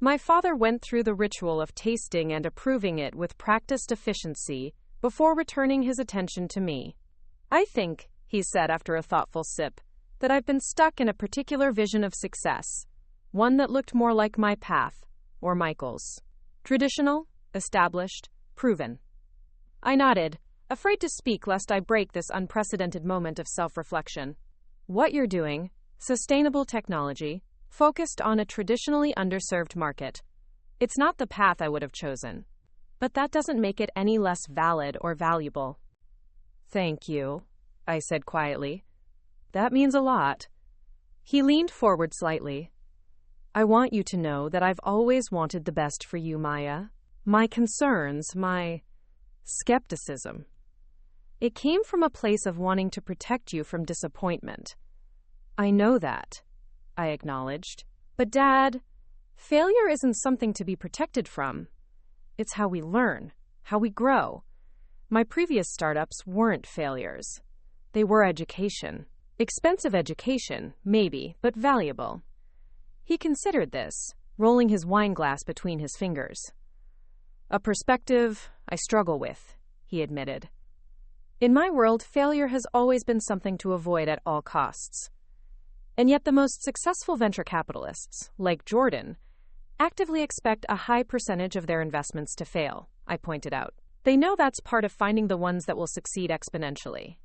My father went through the ritual of tasting and approving it with practiced efficiency before returning his attention to me. "I think," he said after a thoughtful sip, "that I've been stuck in a particular vision of success, one that looked more like my path, or Michael's. Traditional, established, proven." I nodded, afraid to speak lest I break this unprecedented moment of self-reflection. "What you're doing, sustainable technology, focused on a traditionally underserved market. It's not the path I would have chosen. But that doesn't make it any less valid or valuable." Thank you, I said quietly. That means a lot. He leaned forward slightly. I want you to know that I've always wanted the best for you, Maya. My concerns, my skepticism. It came from a place of wanting to protect you from disappointment. I know that, I acknowledged. But Dad, failure isn't something to be protected from. It's how we learn, how we grow. My previous startups weren't failures. They were education. Expensive education, maybe, but valuable. He considered this, rolling his wine glass between his fingers. A perspective I struggle with, he admitted. In my world, failure has always been something to avoid at all costs. And yet the most successful venture capitalists, like Jordan, actively expect a high percentage of their investments to fail, I pointed out. They know that's part of finding the ones that will succeed exponentially.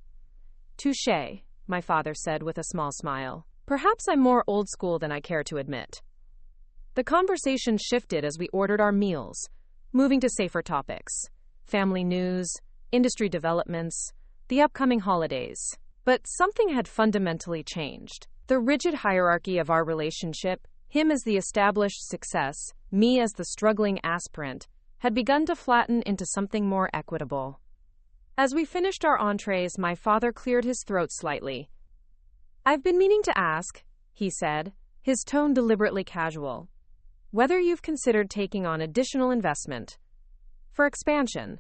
Touché, my father said with a small smile. Perhaps I'm more old school than I care to admit. The conversation shifted as we ordered our meals, moving to safer topics. Family news, industry developments, the upcoming holidays. But something had fundamentally changed. The rigid hierarchy of our relationship, him as the established success, me as the struggling aspirant, had begun to flatten into something more equitable. As we finished our entrees, my father cleared his throat slightly. I've been meaning to ask, he said, his tone deliberately casual, whether you've considered taking on additional investment for expansion.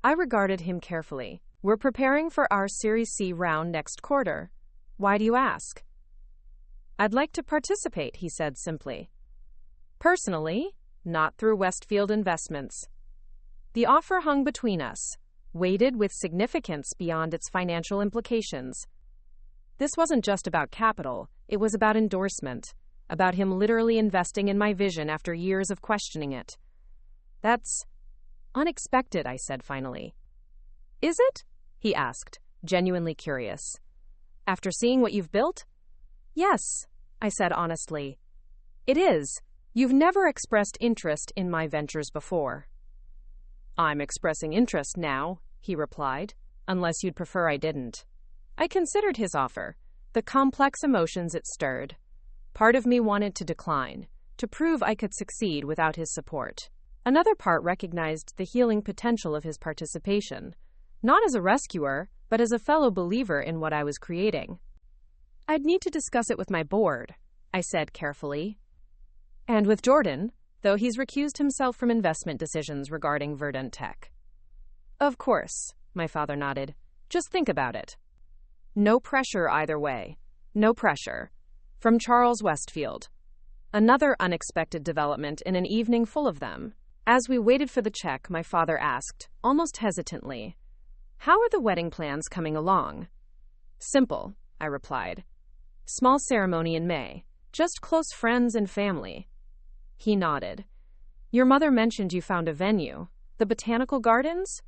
I regarded him carefully. We're preparing for our Series C round next quarter. Why do you ask? I'd like to participate, he said simply. Personally, not through Westfield Investments. The offer hung between us, weighted with significance beyond its financial implications. This wasn't just about capital, it was about endorsement, about him literally investing in my vision after years of questioning it. That's unexpected, I said finally. Is it? He asked, genuinely curious. After seeing what you've built? Yes, I said honestly. It is. You've never expressed interest in my ventures before. I'm expressing interest now, he replied, unless you'd prefer I didn't. I considered his offer, the complex emotions it stirred. Part of me wanted to decline, to prove I could succeed without his support. Another part recognized the healing potential of his participation, not as a rescuer, but as a fellow believer in what I was creating. I'd need to discuss it with my board, I said carefully. And with Jordan, though he's recused himself from investment decisions regarding Verdant Tech. Of course, my father nodded. Just think about it. No pressure either way. No pressure. From Charles Westfield. Another unexpected development in an evening full of them. As we waited for the check, my father asked, almost hesitantly, how are the wedding plans coming along? Simple, I replied. Small ceremony in May. Just close friends and family. He nodded. Your mother mentioned you found a venue. The Botanical Gardens?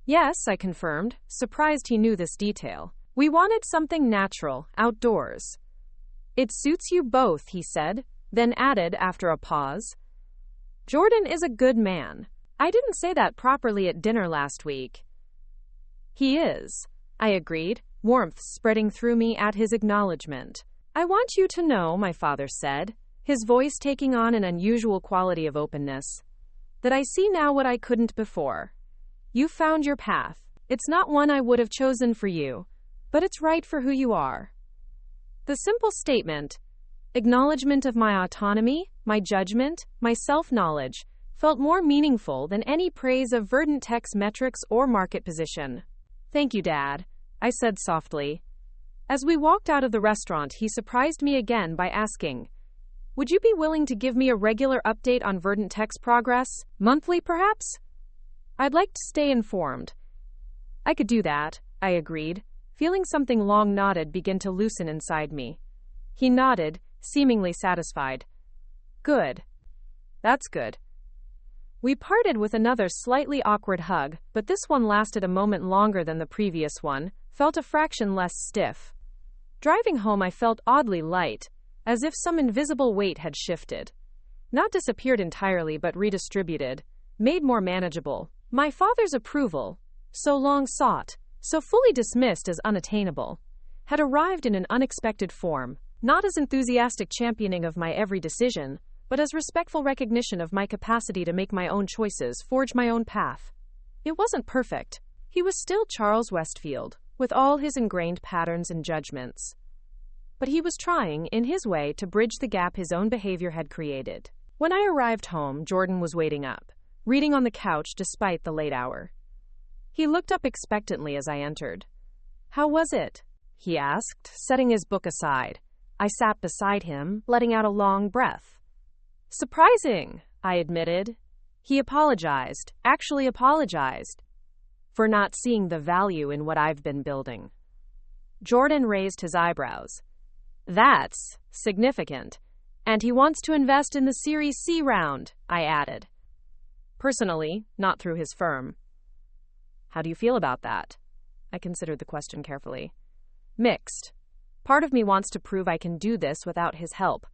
Yes, I confirmed, surprised he knew this detail. We wanted something natural, outdoors. It suits you both, he said, then added after a pause. Jordan is a good man. I didn't say that properly at dinner last week. He is, I agreed, warmth spreading through me at his acknowledgement. I want you to know, my father said, his voice taking on an unusual quality of openness, that I see now what I couldn't before. You found your path. It's not one I would have chosen for you, but it's right for who you are. The simple statement, acknowledgement of my autonomy, my judgment, my self-knowledge, felt more meaningful than any praise of Verdant Tech's metrics or market position. Thank you, Dad, I said softly. As we walked out of the restaurant, he surprised me again by asking, would you be willing to give me a regular update on Verdant Tech's progress? Monthly, perhaps? I'd like to stay informed. I could do that, I agreed, feeling something long knotted begin to loosen inside me. He nodded, seemingly satisfied. Good. That's good. We parted with another slightly awkward hug, but this one lasted a moment longer than the previous one, felt a fraction less stiff. Driving home, I felt oddly light, as if some invisible weight had shifted. Not disappeared entirely, but redistributed, made more manageable. My father's approval, so long sought, so fully dismissed as unattainable, had arrived in an unexpected form, not as enthusiastic championing of my every decision, but as respectful recognition of my capacity to make my own choices, forge my own path. It wasn't perfect. He was still Charles Westfield, with all his ingrained patterns and judgments. But he was trying, in his way, to bridge the gap his own behavior had created. When I arrived home, Jordan was waiting up, reading on the couch despite the late hour. He looked up expectantly as I entered. "How was it?" he asked, setting his book aside. I sat beside him, letting out a long breath. "Surprising," I admitted. He apologized, actually apologized, for not seeing the value in what I've been building. Jordan raised his eyebrows. "That's significant. And he wants to invest in the Series C round," I added. "Personally, not through his firm." "How do you feel about that?" I considered the question carefully. "Mixed. Part of me wants to prove I can do this without his help.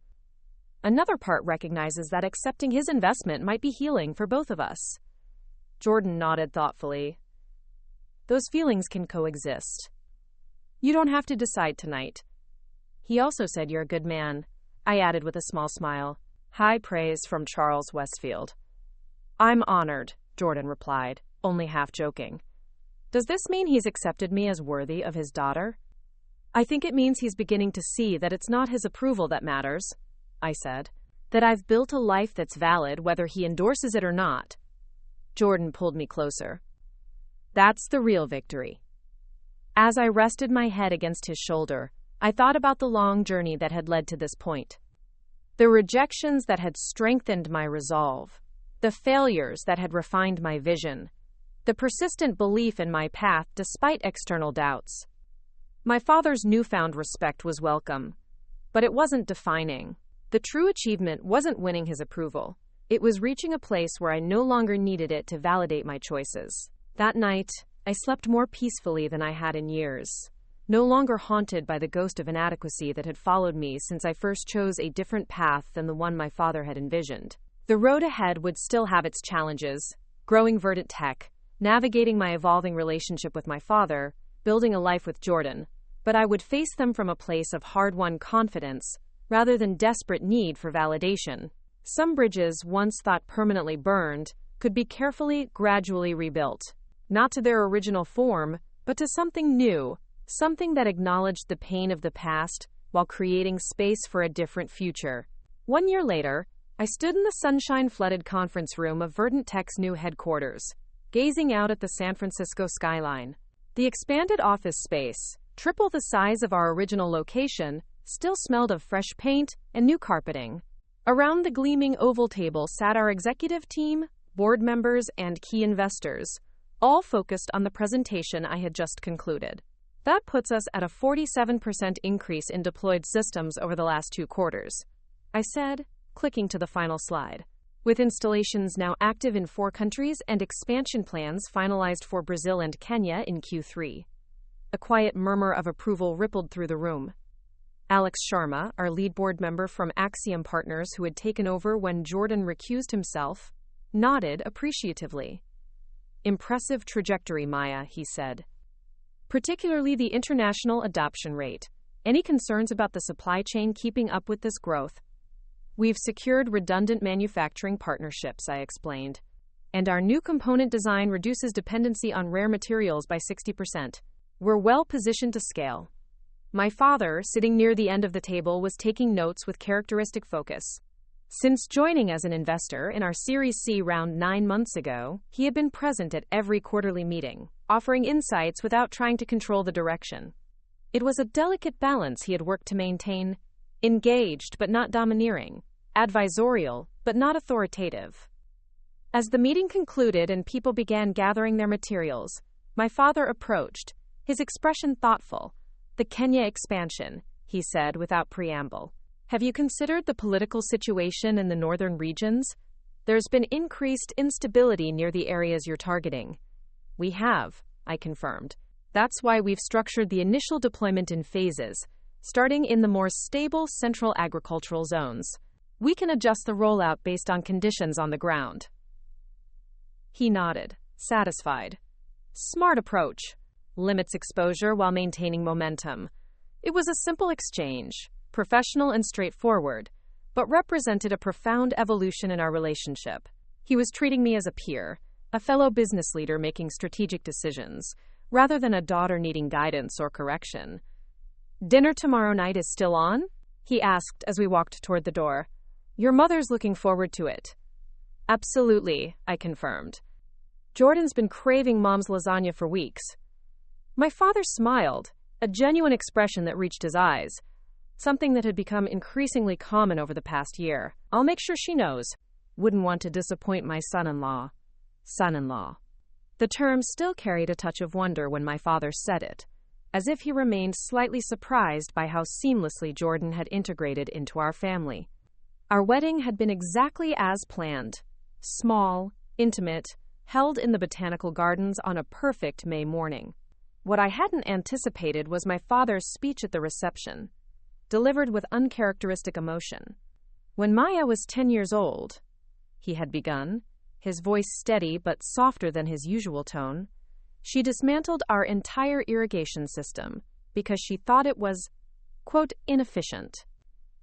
Another part recognizes that accepting his investment might be healing for both of us." Jordan nodded thoughtfully. "Those feelings can coexist. You don't have to decide tonight." He also said you're a good man, I added with a small smile. High praise from Charles Westfield. "I'm honored," Jordan replied, only half joking. "Does this mean he's accepted me as worthy of his daughter?" "I think it means he's beginning to see that it's not his approval that matters," I said. "That I've built a life that's valid whether he endorses it or not." Jordan pulled me closer. "That's the real victory." As I rested my head against his shoulder, I thought about the long journey that had led to this point. The rejections that had strengthened my resolve. The failures that had refined my vision. The persistent belief in my path despite external doubts. My father's newfound respect was welcome, but it wasn't defining. The true achievement wasn't winning his approval. It was reaching a place where I no longer needed it to validate my choices. That night, I slept more peacefully than I had in years, no longer haunted by the ghost of inadequacy that had followed me since I first chose a different path than the one my father had envisioned. The road ahead would still have its challenges: growing Verdant Tech, navigating my evolving relationship with my father, building a life with Jordan, but I would face them from a place of hard-won confidence rather than desperate need for validation. Some bridges, once thought permanently burned, could be carefully, gradually rebuilt, not to their original form, but to something new, something that acknowledged the pain of the past while creating space for a different future. 1 year later, I stood in the sunshine-flooded conference room of Verdant Tech's new headquarters, gazing out at the San Francisco skyline. The expanded office space, triple the size of our original location, still smelled of fresh paint and new carpeting. Around the gleaming oval table sat our executive team, board members, and key investors, all focused on the presentation I had just concluded. That puts us at a 47% increase in deployed systems over the last 2 quarters, I said, clicking to the final slide. With installations now active in 4 countries and expansion plans finalized for Brazil and Kenya in Q3. A quiet murmur of approval rippled through the room. Alex Sharma, our lead board member from Axiom Partners who had taken over when Jordan recused himself, nodded appreciatively. "Impressive trajectory, Maya," he said. "Particularly the international adoption rate. Any concerns about the supply chain keeping up with this growth?" "We've secured redundant manufacturing partnerships," I explained. "And our new component design reduces dependency on rare materials by 60%. We're well positioned to scale." My father, sitting near the end of the table, was taking notes with characteristic focus. Since joining as an investor in our Series C round 9 months ago, he had been present at every quarterly meeting, offering insights without trying to control the direction. It was a delicate balance he had worked to maintain: engaged but not domineering, advisorial but not authoritative. As the meeting concluded and people began gathering their materials, my father approached, his expression thoughtful. "The Kenya expansion," he said without preamble. "Have you considered the political situation in the northern regions? There's been increased instability near the areas you're targeting." "We have," I confirmed. "That's why we've structured the initial deployment in phases, starting in the more stable central agricultural zones. We can adjust the rollout based on conditions on the ground." He nodded, satisfied. "Smart approach. limits exposure while maintaining momentum. It was a simple exchange, professional and straightforward, but represented a profound evolution in our relationship. He was treating me as a peer, a fellow business leader making strategic decisions, rather than a daughter needing guidance or correction. "Dinner tomorrow night is still on?" he asked as we walked toward the door. "Your mother's looking forward to it." "Absolutely," I confirmed. "Jordan's been craving Mom's lasagna for weeks." My father smiled, a genuine expression that reached his eyes, something that had become increasingly common over the past year. "I'll make sure she knows. Wouldn't want to disappoint my son-in-law." Son-in-law. The term still carried a touch of wonder when my father said it, as if he remained slightly surprised by how seamlessly Jordan had integrated into our family. Our wedding had been exactly as planned. Small, intimate, held in the botanical gardens on a perfect May morning. What I hadn't anticipated was my father's speech at the reception, delivered with uncharacteristic emotion. "When Maya was 10 years old," he had begun, his voice steady but softer than his usual tone, "she dismantled our entire irrigation system because she thought it was, quote, inefficient."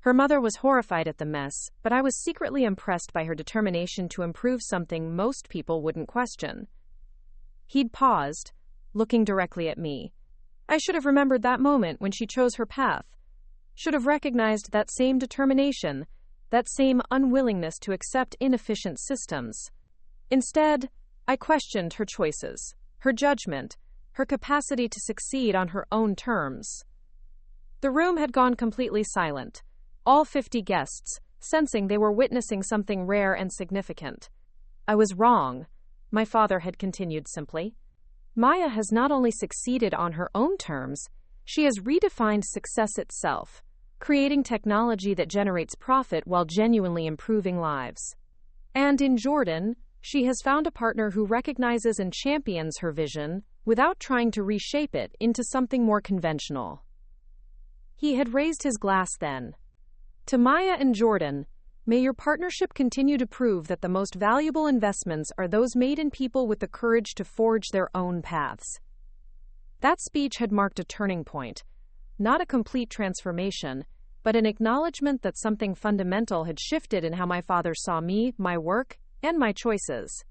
Her mother was horrified at the mess, but I was secretly impressed by her determination to improve something most people wouldn't question. He'd paused, looking directly at me. I should have remembered that moment when she chose her path, should have recognized that same determination, that same unwillingness to accept inefficient systems. Instead, I questioned her choices, her judgment, her capacity to succeed on her own terms. The room had gone completely silent, all 50 guests sensing they were witnessing something rare and significant. "I was wrong," my father had continued simply. "Maya has not only succeeded on her own terms, she has redefined success itself, creating technology that generates profit while genuinely improving lives. And in Jordan, she has found a partner who recognizes and champions her vision without trying to reshape it into something more conventional." He had raised his glass then. "To Maya and Jordan, may your partnership continue to prove that the most valuable investments are those made in people with the courage to forge their own paths." That speech had marked a turning point, not a complete transformation, but an acknowledgement that something fundamental had shifted in how my father saw me, my work, and my choices.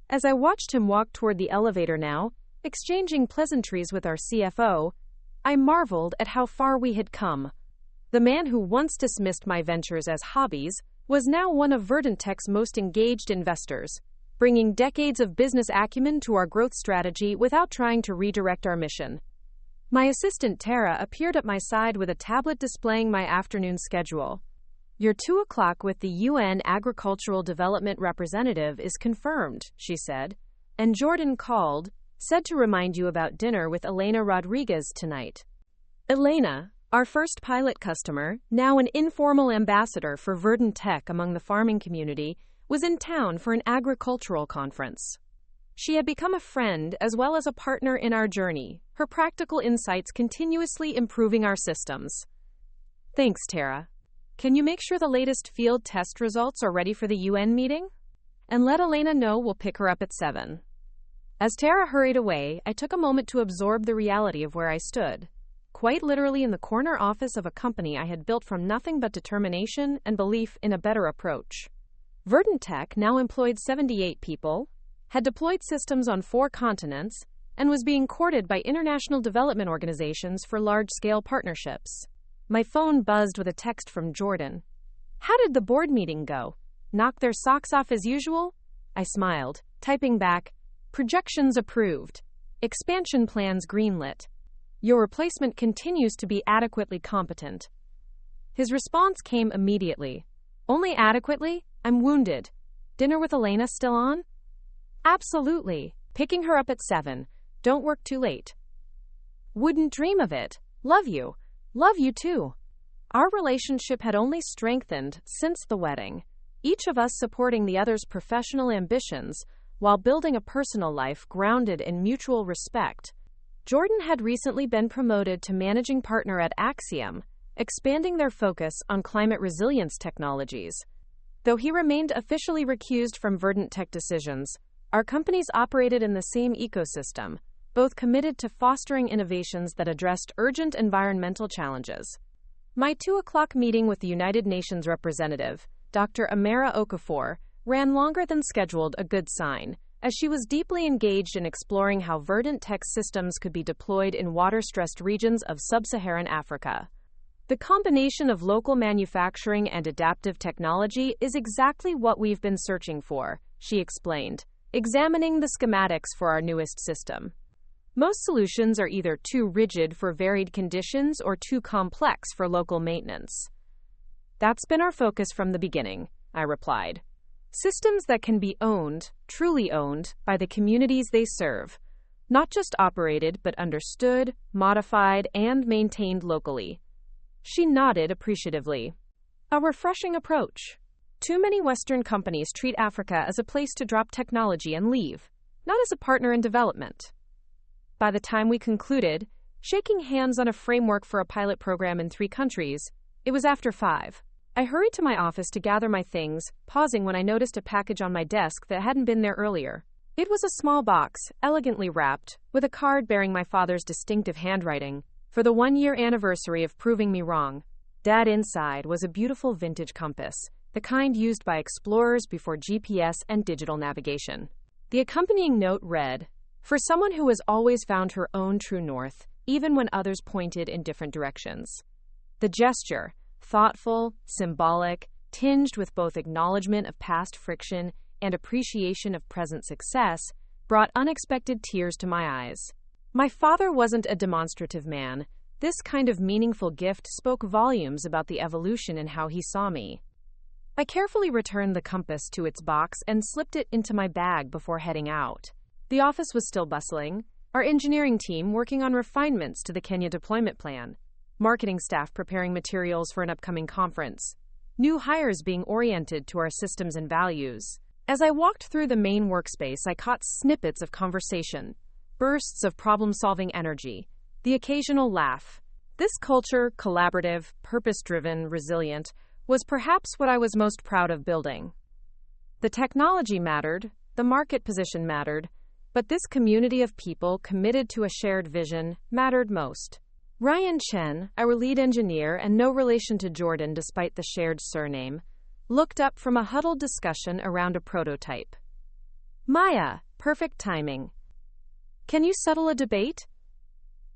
As I watched him walk toward the elevator now, exchanging pleasantries with our CFO, I marveled at how far we had come. The man who once dismissed my ventures as hobbies was now one of Verdant Tech's most engaged investors, bringing decades of business acumen to our growth strategy without trying to redirect our mission. My assistant Tara appeared at my side with a tablet displaying my afternoon schedule. "Your 2 o'clock with the UN Agricultural Development Representative is confirmed," she said. "And Jordan said to remind you about dinner with Elena Rodriguez tonight." Elena, our first pilot customer, now an informal ambassador for Verdant Tech among the farming community, was in town for an agricultural conference. She had become a friend as well as a partner in our journey, her practical insights continuously improving our systems. "Thanks, Tara. Can you make sure the latest field test results are ready for the UN meeting? And let Elena know we'll pick her up at 7. As Tara hurried away, I took a moment to absorb the reality of where I stood. Quite literally in the corner office of a company I had built from nothing but determination and belief in a better approach. Verdant Tech now employed 78 people, had deployed systems on 4 continents, and was being courted by international development organizations for large-scale partnerships. My phone buzzed with a text from Jordan. "How did the board meeting go? Knock their socks off as usual?" I smiled, typing back, "Projections approved. Expansion plans greenlit. Your replacement continues to be adequately competent." His response came immediately. "Only adequately? I'm wounded. Dinner with Elena still on?" "Absolutely. Picking her up at 7. Don't work too late." "Wouldn't dream of it. Love you. Love you too." Our relationship had only strengthened since the wedding, each of us supporting the other's professional ambitions while building a personal life grounded in mutual respect. Jordan had recently been promoted to managing partner at Axiom, expanding their focus on climate resilience technologies. Though he remained officially recused from Verdant Tech decisions, our companies operated in the same ecosystem, both committed to fostering innovations that addressed urgent environmental challenges. My 2 o'clock meeting with the United Nations representative, Dr. Amara Okafor, ran longer than scheduled, a good sign, as she was deeply engaged in exploring how verdant tech systems could be deployed in water-stressed regions of sub-Saharan Africa. The combination of local manufacturing and adaptive technology is exactly what we've been searching for, she explained, examining the schematics for our newest system. Most solutions are either too rigid for varied conditions or too complex for local maintenance. That's been our focus from the beginning, I replied. Systems that can be owned, truly owned, by the communities they serve, not just operated but understood, modified, and maintained locally. She nodded appreciatively. A refreshing approach. Too many Western companies treat Africa as a place to drop technology and leave, not as a partner in development. By the time we concluded, shaking hands on a framework for a pilot program in 3 countries, it was after 5. I hurried to my office to gather my things, pausing when I noticed a package on my desk that hadn't been there earlier. It was a small box, elegantly wrapped, with a card bearing my father's distinctive handwriting, for the 1-year anniversary of proving me wrong. Dad, inside was a beautiful vintage compass, the kind used by explorers before GPS and digital navigation. The accompanying note read, "For someone who has always found her own true north, even when others pointed in different directions." The gesture, thoughtful, symbolic, tinged with both acknowledgement of past friction and appreciation of present success, brought unexpected tears to my eyes. My father wasn't a demonstrative man. This kind of meaningful gift spoke volumes about the evolution in how he saw me. I carefully returned the compass to its box and slipped it into my bag before heading out. The office was still bustling, our engineering team working on refinements to the Kenya deployment plan, marketing staff preparing materials for an upcoming conference, new hires being oriented to our systems and values. As I walked through the main workspace, I caught snippets of conversation, bursts of problem-solving energy, the occasional laugh. This culture, collaborative, purpose-driven, resilient, was perhaps what I was most proud of building. The technology mattered, the market position mattered, but this community of people committed to a shared vision mattered most. Ryan Chen, our lead engineer and no relation to Jordan despite the shared surname, looked up from a huddled discussion around a prototype. "Maya, perfect timing. Can you settle a debate?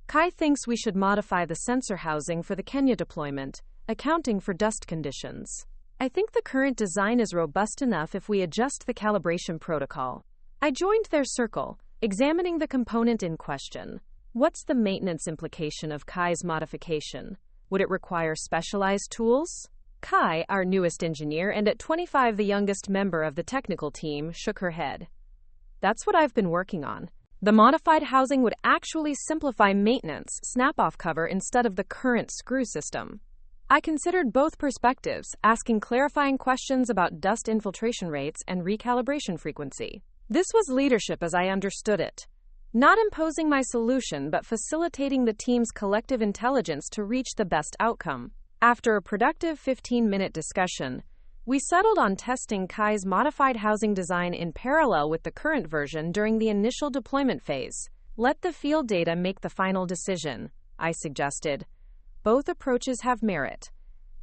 Kai thinks we should modify the sensor housing for the Kenya deployment, accounting for dust conditions. I think the current design is robust enough if we adjust the calibration protocol." I joined their circle, examining the component in question. What's the maintenance implication of Kai's modification? Would it require specialized tools? Kai, our newest engineer and at 25 the youngest member of the technical team, shook her head. "That's what I've been working on. The modified housing would actually simplify maintenance, snap-off cover instead of the current screw system." I considered both perspectives, asking clarifying questions about dust infiltration rates and recalibration frequency. This was leadership as I understood it. Not imposing my solution, but facilitating the team's collective intelligence to reach the best outcome. After a productive 15-minute discussion, we settled on testing Kai's modified housing design in parallel with the current version during the initial deployment phase. Let the field data make the final decision, I suggested. Both approaches have merit.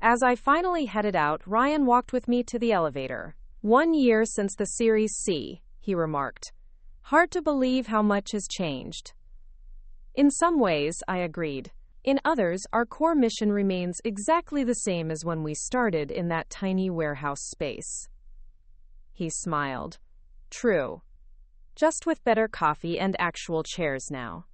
As I finally headed out, Ryan walked with me to the elevator. 1 year since the Series C, he remarked. Hard to believe how much has changed. In some ways, I agreed. In others, our core mission remains exactly the same as when we started in that tiny warehouse space. He smiled. True. Just with better coffee and actual chairs now.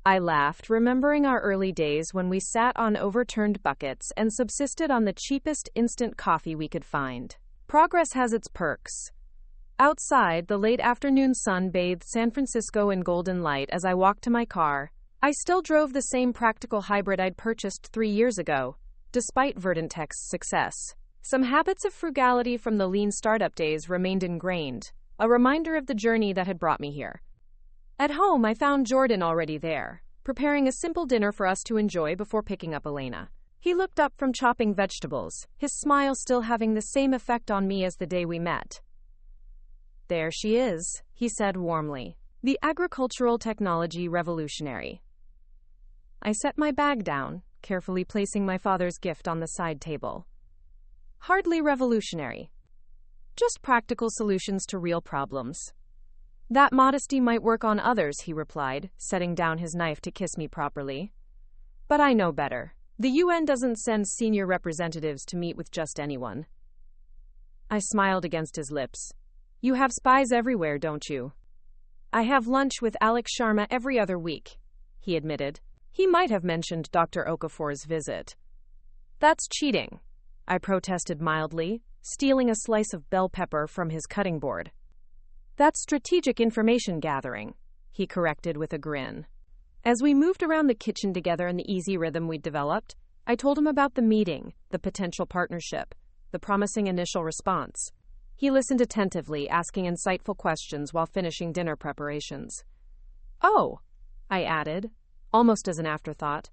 I laughed, remembering our early days when we sat on overturned buckets and subsisted on the cheapest instant coffee we could find. Progress has its perks. Outside, the late afternoon sun bathed San Francisco in golden light as I walked to my car. I still drove the same practical hybrid I'd purchased 3 years ago, despite Verdantech's success. Some habits of frugality from the lean startup days remained ingrained, a reminder of the journey that had brought me here. At home, I found Jordan already there, preparing a simple dinner for us to enjoy before picking up Elena. He looked up from chopping vegetables, his smile still having the same effect on me as the day we met. There she is, he said warmly. The agricultural technology revolutionary. I set my bag down, carefully placing my father's gift on the side table. Hardly revolutionary. Just practical solutions to real problems. That modesty might work on others, he replied, setting down his knife to kiss me properly. But I know better. The UN doesn't send senior representatives to meet with just anyone. I smiled against his lips. You have spies everywhere, don't you? I have lunch with Alex Sharma every other week, he admitted. He might have mentioned Dr. Okafor's visit. That's cheating, I protested mildly, stealing a slice of bell pepper from his cutting board. That's strategic information gathering, he corrected with a grin. As we moved around the kitchen together in the easy rhythm we'd developed, I told him about the meeting, the potential partnership, the promising initial response. He listened attentively, asking insightful questions while finishing dinner preparations. Oh, I added, almost as an afterthought,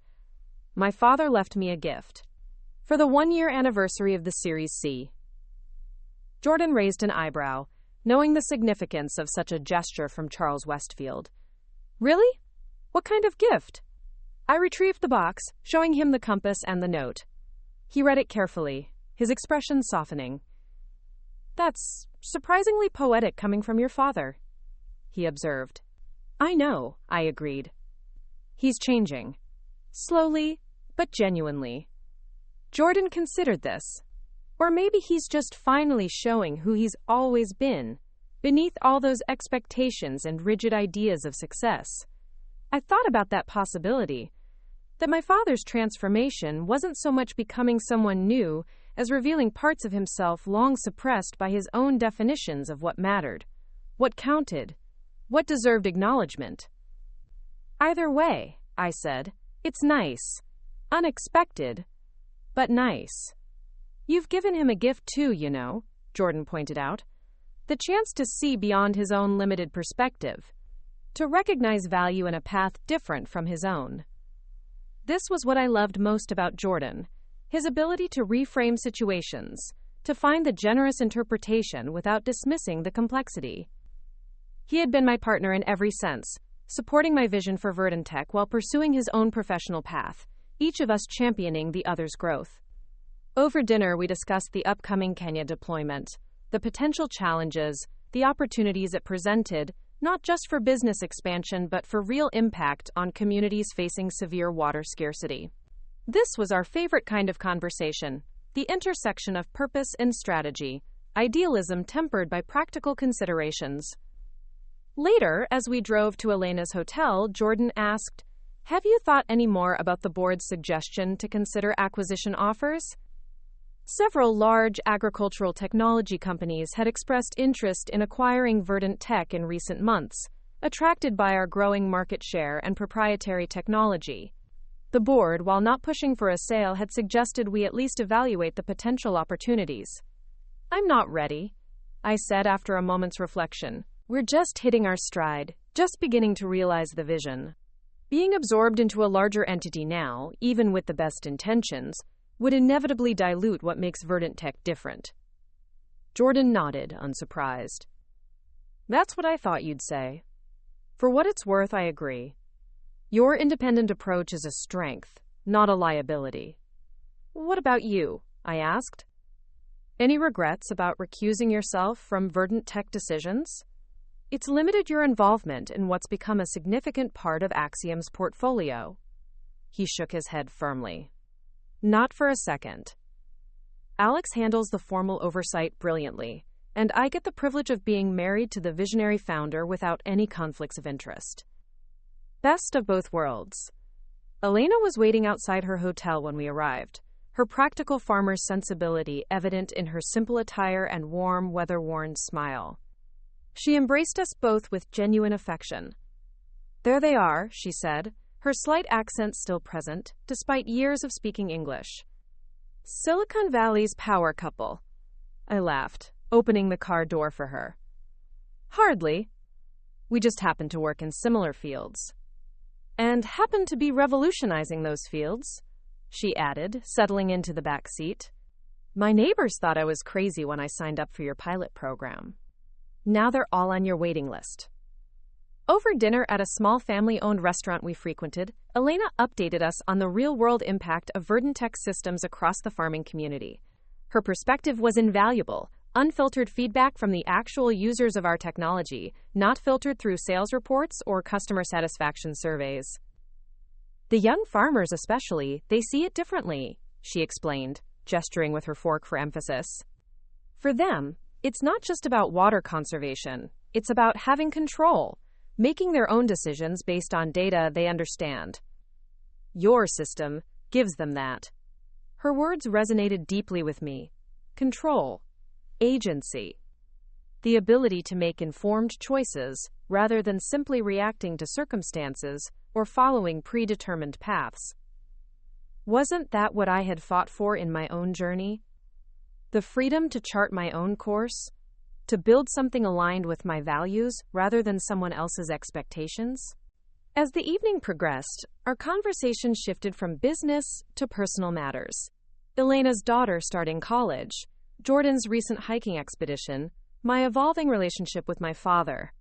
my father left me a gift. For the 1-year anniversary of the Series C. Jordan raised an eyebrow, knowing the significance of such a gesture from Charles Westfield. Really? What kind of gift? I retrieved the box, showing him the compass and the note. He read it carefully, his expression softening. That's surprisingly poetic coming from your father, he observed. I know, I agreed. He's changing. Slowly, but genuinely. Jordan considered this. Or maybe he's just finally showing who he's always been, beneath all those expectations and rigid ideas of success. I thought about that possibility, that my father's transformation wasn't so much becoming someone new as revealing parts of himself long suppressed by his own definitions of what mattered, what counted, what deserved acknowledgement. Either way, I said, it's nice. Unexpected, but nice. You've given him a gift too, you know, Jordan pointed out. The chance to see beyond his own limited perspective, to recognize value in a path different from his own. This was what I loved most about Jordan, his ability to reframe situations, to find the generous interpretation without dismissing the complexity. He had been my partner in every sense, supporting my vision for Verdant Tech while pursuing his own professional path, each of us championing the other's growth. Over dinner, we discussed the upcoming Kenya deployment, the potential challenges, the opportunities it presented, not just for business expansion but for real impact on communities facing severe water scarcity. This was our favorite kind of conversation, the intersection of purpose and strategy, idealism tempered by practical considerations. Later, as we drove to Elena's hotel, Jordan asked, "Have you thought any more about the board's suggestion to consider acquisition offers?" Several large agricultural technology companies had expressed interest in acquiring Verdant Tech in recent months, attracted by our growing market share and proprietary technology. The board, while not pushing for a sale, had suggested we at least evaluate the potential opportunities. I'm not ready, I said after a moment's reflection. We're just hitting our stride, just beginning to realize the vision. Being absorbed into a larger entity now, even with the best intentions, would inevitably dilute what makes Verdant Tech different. Jordan nodded, unsurprised. That's what I thought you'd say. For what it's worth, I agree. Your independent approach is a strength, not a liability. What about you? I asked. Any regrets about recusing yourself from Verdant Tech decisions? It's limited your involvement in what's become a significant part of Axiom's portfolio. He shook his head firmly. Not for a second. Alex handles the formal oversight brilliantly, and I get the privilege of being married to the visionary founder without any conflicts of interest. Best of both worlds. Elena was waiting outside her hotel when we arrived, her practical farmer's sensibility evident in her simple attire and warm, weather-worn smile. She embraced us both with genuine affection. There they are, she said, her slight accent still present, despite years of speaking English. Silicon Valley's power couple. I laughed, opening the car door for her. Hardly. We just happen to work in similar fields. And happen to be revolutionizing those fields, she added, settling into the back seat. My neighbors thought I was crazy when I signed up for your pilot program. Now they're all on your waiting list. Over dinner at a small family-owned restaurant we frequented, Elena updated us on the real-world impact of verdant tech systems across the farming community. Her perspective was invaluable, unfiltered feedback from the actual users of our technology, not filtered through sales reports or customer satisfaction surveys. The young farmers especially, they see it differently, she explained, gesturing with her fork for emphasis. For them, it's not just about water conservation, it's about having control, making their own decisions based on data they understand. Your system gives them that. Her words resonated deeply with me. Control. Agency. The ability to make informed choices rather than simply reacting to circumstances or following predetermined paths. Wasn't that what I had fought for in my own journey? The freedom to chart my own course? To build something aligned with my values rather than someone else's expectations? As the evening progressed, our conversation shifted from business to personal matters. Elena's daughter starting college, Jordan's recent hiking expedition, my evolving relationship with my father.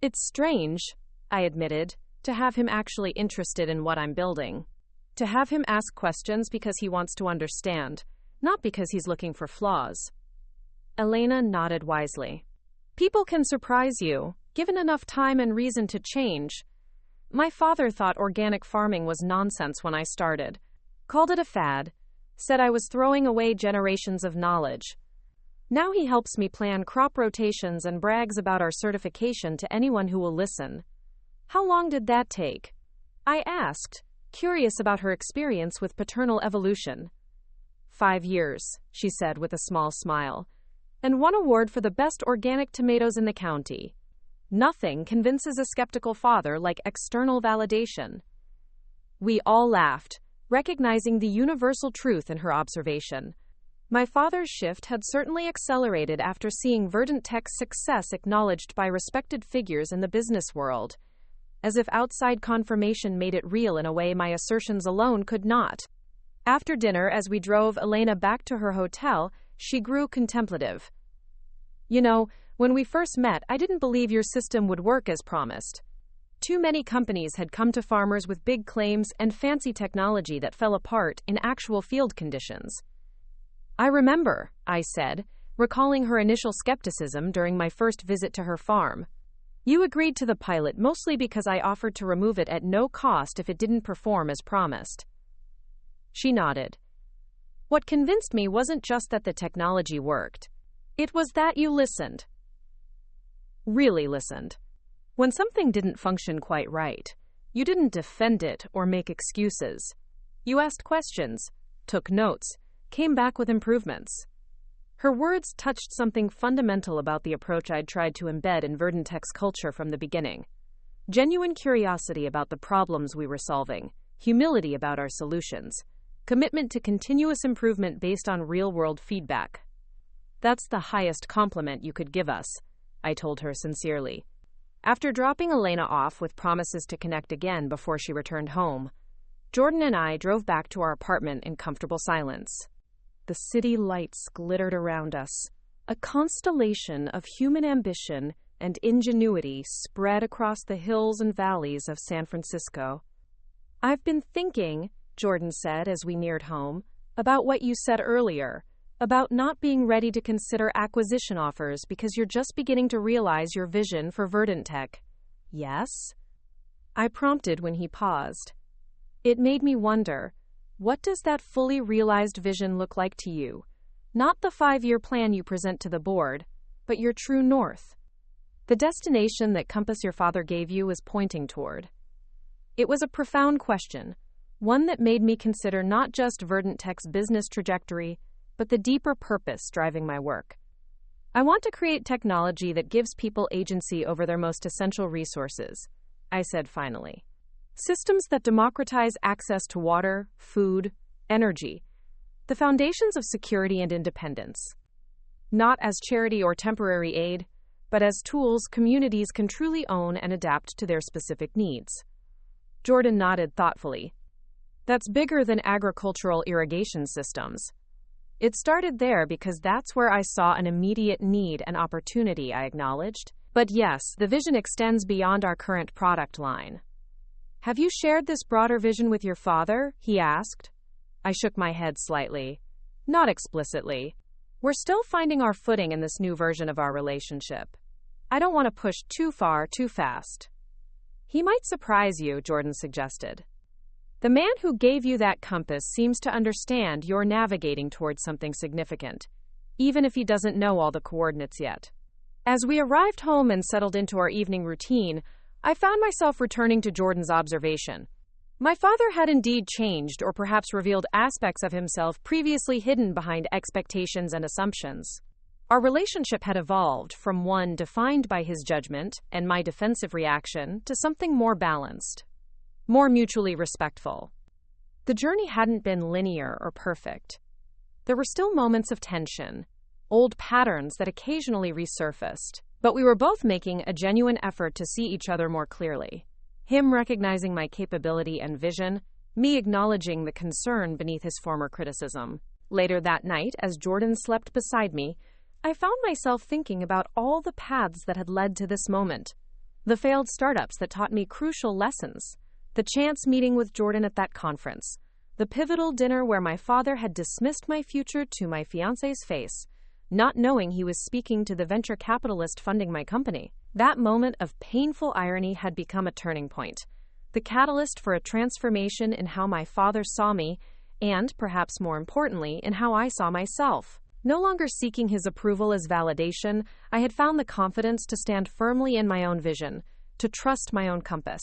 It's strange, I admitted, to have him actually interested in what I'm building. To have him ask questions because he wants to understand, not because he's looking for flaws. Elena nodded wisely. People can surprise you, given enough time and reason to change. My father thought organic farming was nonsense when I started, called it a fad, said I was throwing away generations of knowledge. Now he helps me plan crop rotations and brags about our certification to anyone who will listen. How long did that take? I asked, curious about her experience with paternal evolution. 5 years, she said with a small smile, and 1 award for the best organic tomatoes in the county. Nothing convinces a skeptical father like external validation. We all laughed, recognizing the universal truth in her observation. My father's shift had certainly accelerated after seeing verdant tech's success acknowledged by respected figures in the business world, as if outside confirmation made it real in a way my assertions alone could not. After dinner, as we drove Elena back to her hotel, she grew contemplative. You know, when we first met, I didn't believe your system would work as promised. Too many companies had come to farmers with big claims and fancy technology that fell apart in actual field conditions. I remember, I said, recalling her initial skepticism during my first visit to her farm. You agreed to the pilot mostly because I offered to remove it at no cost if it didn't perform as promised. She nodded. What convinced me wasn't just that the technology worked. It was that you listened. Really listened. When something didn't function quite right, you didn't defend it or make excuses. You asked questions, took notes, came back with improvements. Her words touched something fundamental about the approach I'd tried to embed in verdant tech's culture from the beginning. Genuine curiosity about the problems we were solving, humility about our solutions, commitment to continuous improvement based on real-world feedback. That's the highest compliment you could give us, I told her sincerely. After dropping Elena off with promises to connect again before she returned home, Jordan and I drove back to our apartment in comfortable silence. The city lights glittered around us, a constellation of human ambition and ingenuity spread across the hills and valleys of San Francisco. I've been thinking, Jordan said as we neared home, about what you said earlier, about not being ready to consider acquisition offers because you're just beginning to realize your vision for verdant tech. Yes? I prompted when he paused. It made me wonder, what does that fully realized vision look like to you? Not the 5-year plan you present to the board, but your true north. The destination that compass your father gave you is pointing toward. It was a profound question, one that made me consider not just verdant tech's business trajectory, but the deeper purpose driving my work. I want to create technology that gives people agency over their most essential resources, I said finally. Systems that democratize access to water, food, energy, the foundations of security and independence. Not as charity or temporary aid, but as tools communities can truly own and adapt to their specific needs. Jordan nodded thoughtfully. That's bigger than agricultural irrigation systems. It started there because that's where I saw an immediate need and opportunity, I acknowledged. But yes, the vision extends beyond our current product line. Have you shared this broader vision with your father? He asked. I shook my head slightly. Not explicitly. We're still finding our footing in this new version of our relationship. I don't want to push too far, too fast. He might surprise you, Jordan suggested. The man who gave you that compass seems to understand you're navigating towards something significant, even if he doesn't know all the coordinates yet. As we arrived home and settled into our evening routine, I found myself returning to Jordan's observation. My father had indeed changed, or perhaps revealed aspects of himself previously hidden behind expectations and assumptions. Our relationship had evolved from one defined by his judgment and my defensive reaction to something more balanced, more mutually respectful. The journey hadn't been linear or perfect. There were still moments of tension, old patterns that occasionally resurfaced, but we were both making a genuine effort to see each other more clearly. Him recognizing my capability and vision, me acknowledging the concern beneath his former criticism. Later that night, as Jordan slept beside me, I found myself thinking about all the paths that had led to this moment. The failed startups that taught me crucial lessons, the chance meeting with Jordan at that conference, the pivotal dinner where my father had dismissed my future to my fiancé's face, not knowing he was speaking to the venture capitalist funding my company. That moment of painful irony had become a turning point, the catalyst for a transformation in how my father saw me, and, perhaps more importantly, in how I saw myself. No longer seeking his approval as validation, I had found the confidence to stand firmly in my own vision, to trust my own compass.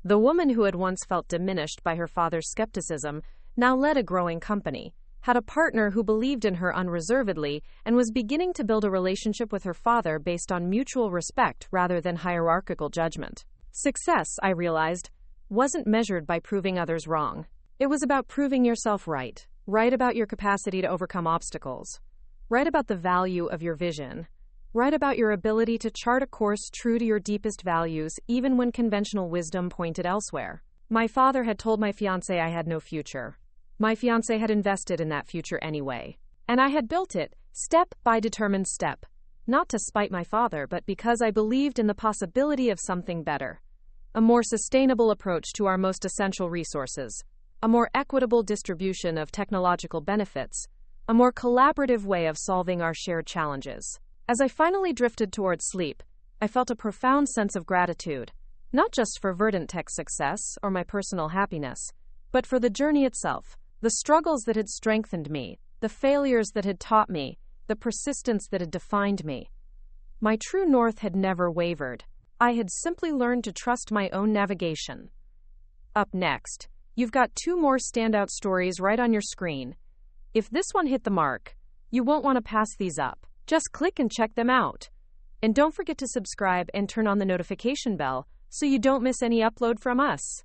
The woman who had once felt diminished by her father's skepticism now led a growing company, had a partner who believed in her unreservedly, and was beginning to build a relationship with her father based on mutual respect rather than hierarchical judgment. Success, I realized, wasn't measured by proving others wrong. It was about proving yourself right. Right about your capacity to overcome obstacles. Right about the value of your vision. Right about your ability to chart a course true to your deepest values, even when conventional wisdom pointed elsewhere. My father had told my fiancé I had no future. My fiancé had invested in that future anyway. And I had built it, step by determined step. Not to spite my father, but because I believed in the possibility of something better. A more sustainable approach to our most essential resources. A more equitable distribution of technological benefits, a more collaborative way of solving our shared challenges. As I finally drifted towards sleep, I felt a profound sense of gratitude, not just for Verdant Tech's success or my personal happiness, but for the journey itself, the struggles that had strengthened me, the failures that had taught me, the persistence that had defined me. My true north had never wavered. I had simply learned to trust my own navigation. Up next, you've got 2 more standout stories right on your screen. If this one hit the mark, you won't want to pass these up. Just click and check them out. And don't forget to subscribe and turn on the notification bell so you don't miss any upload from us.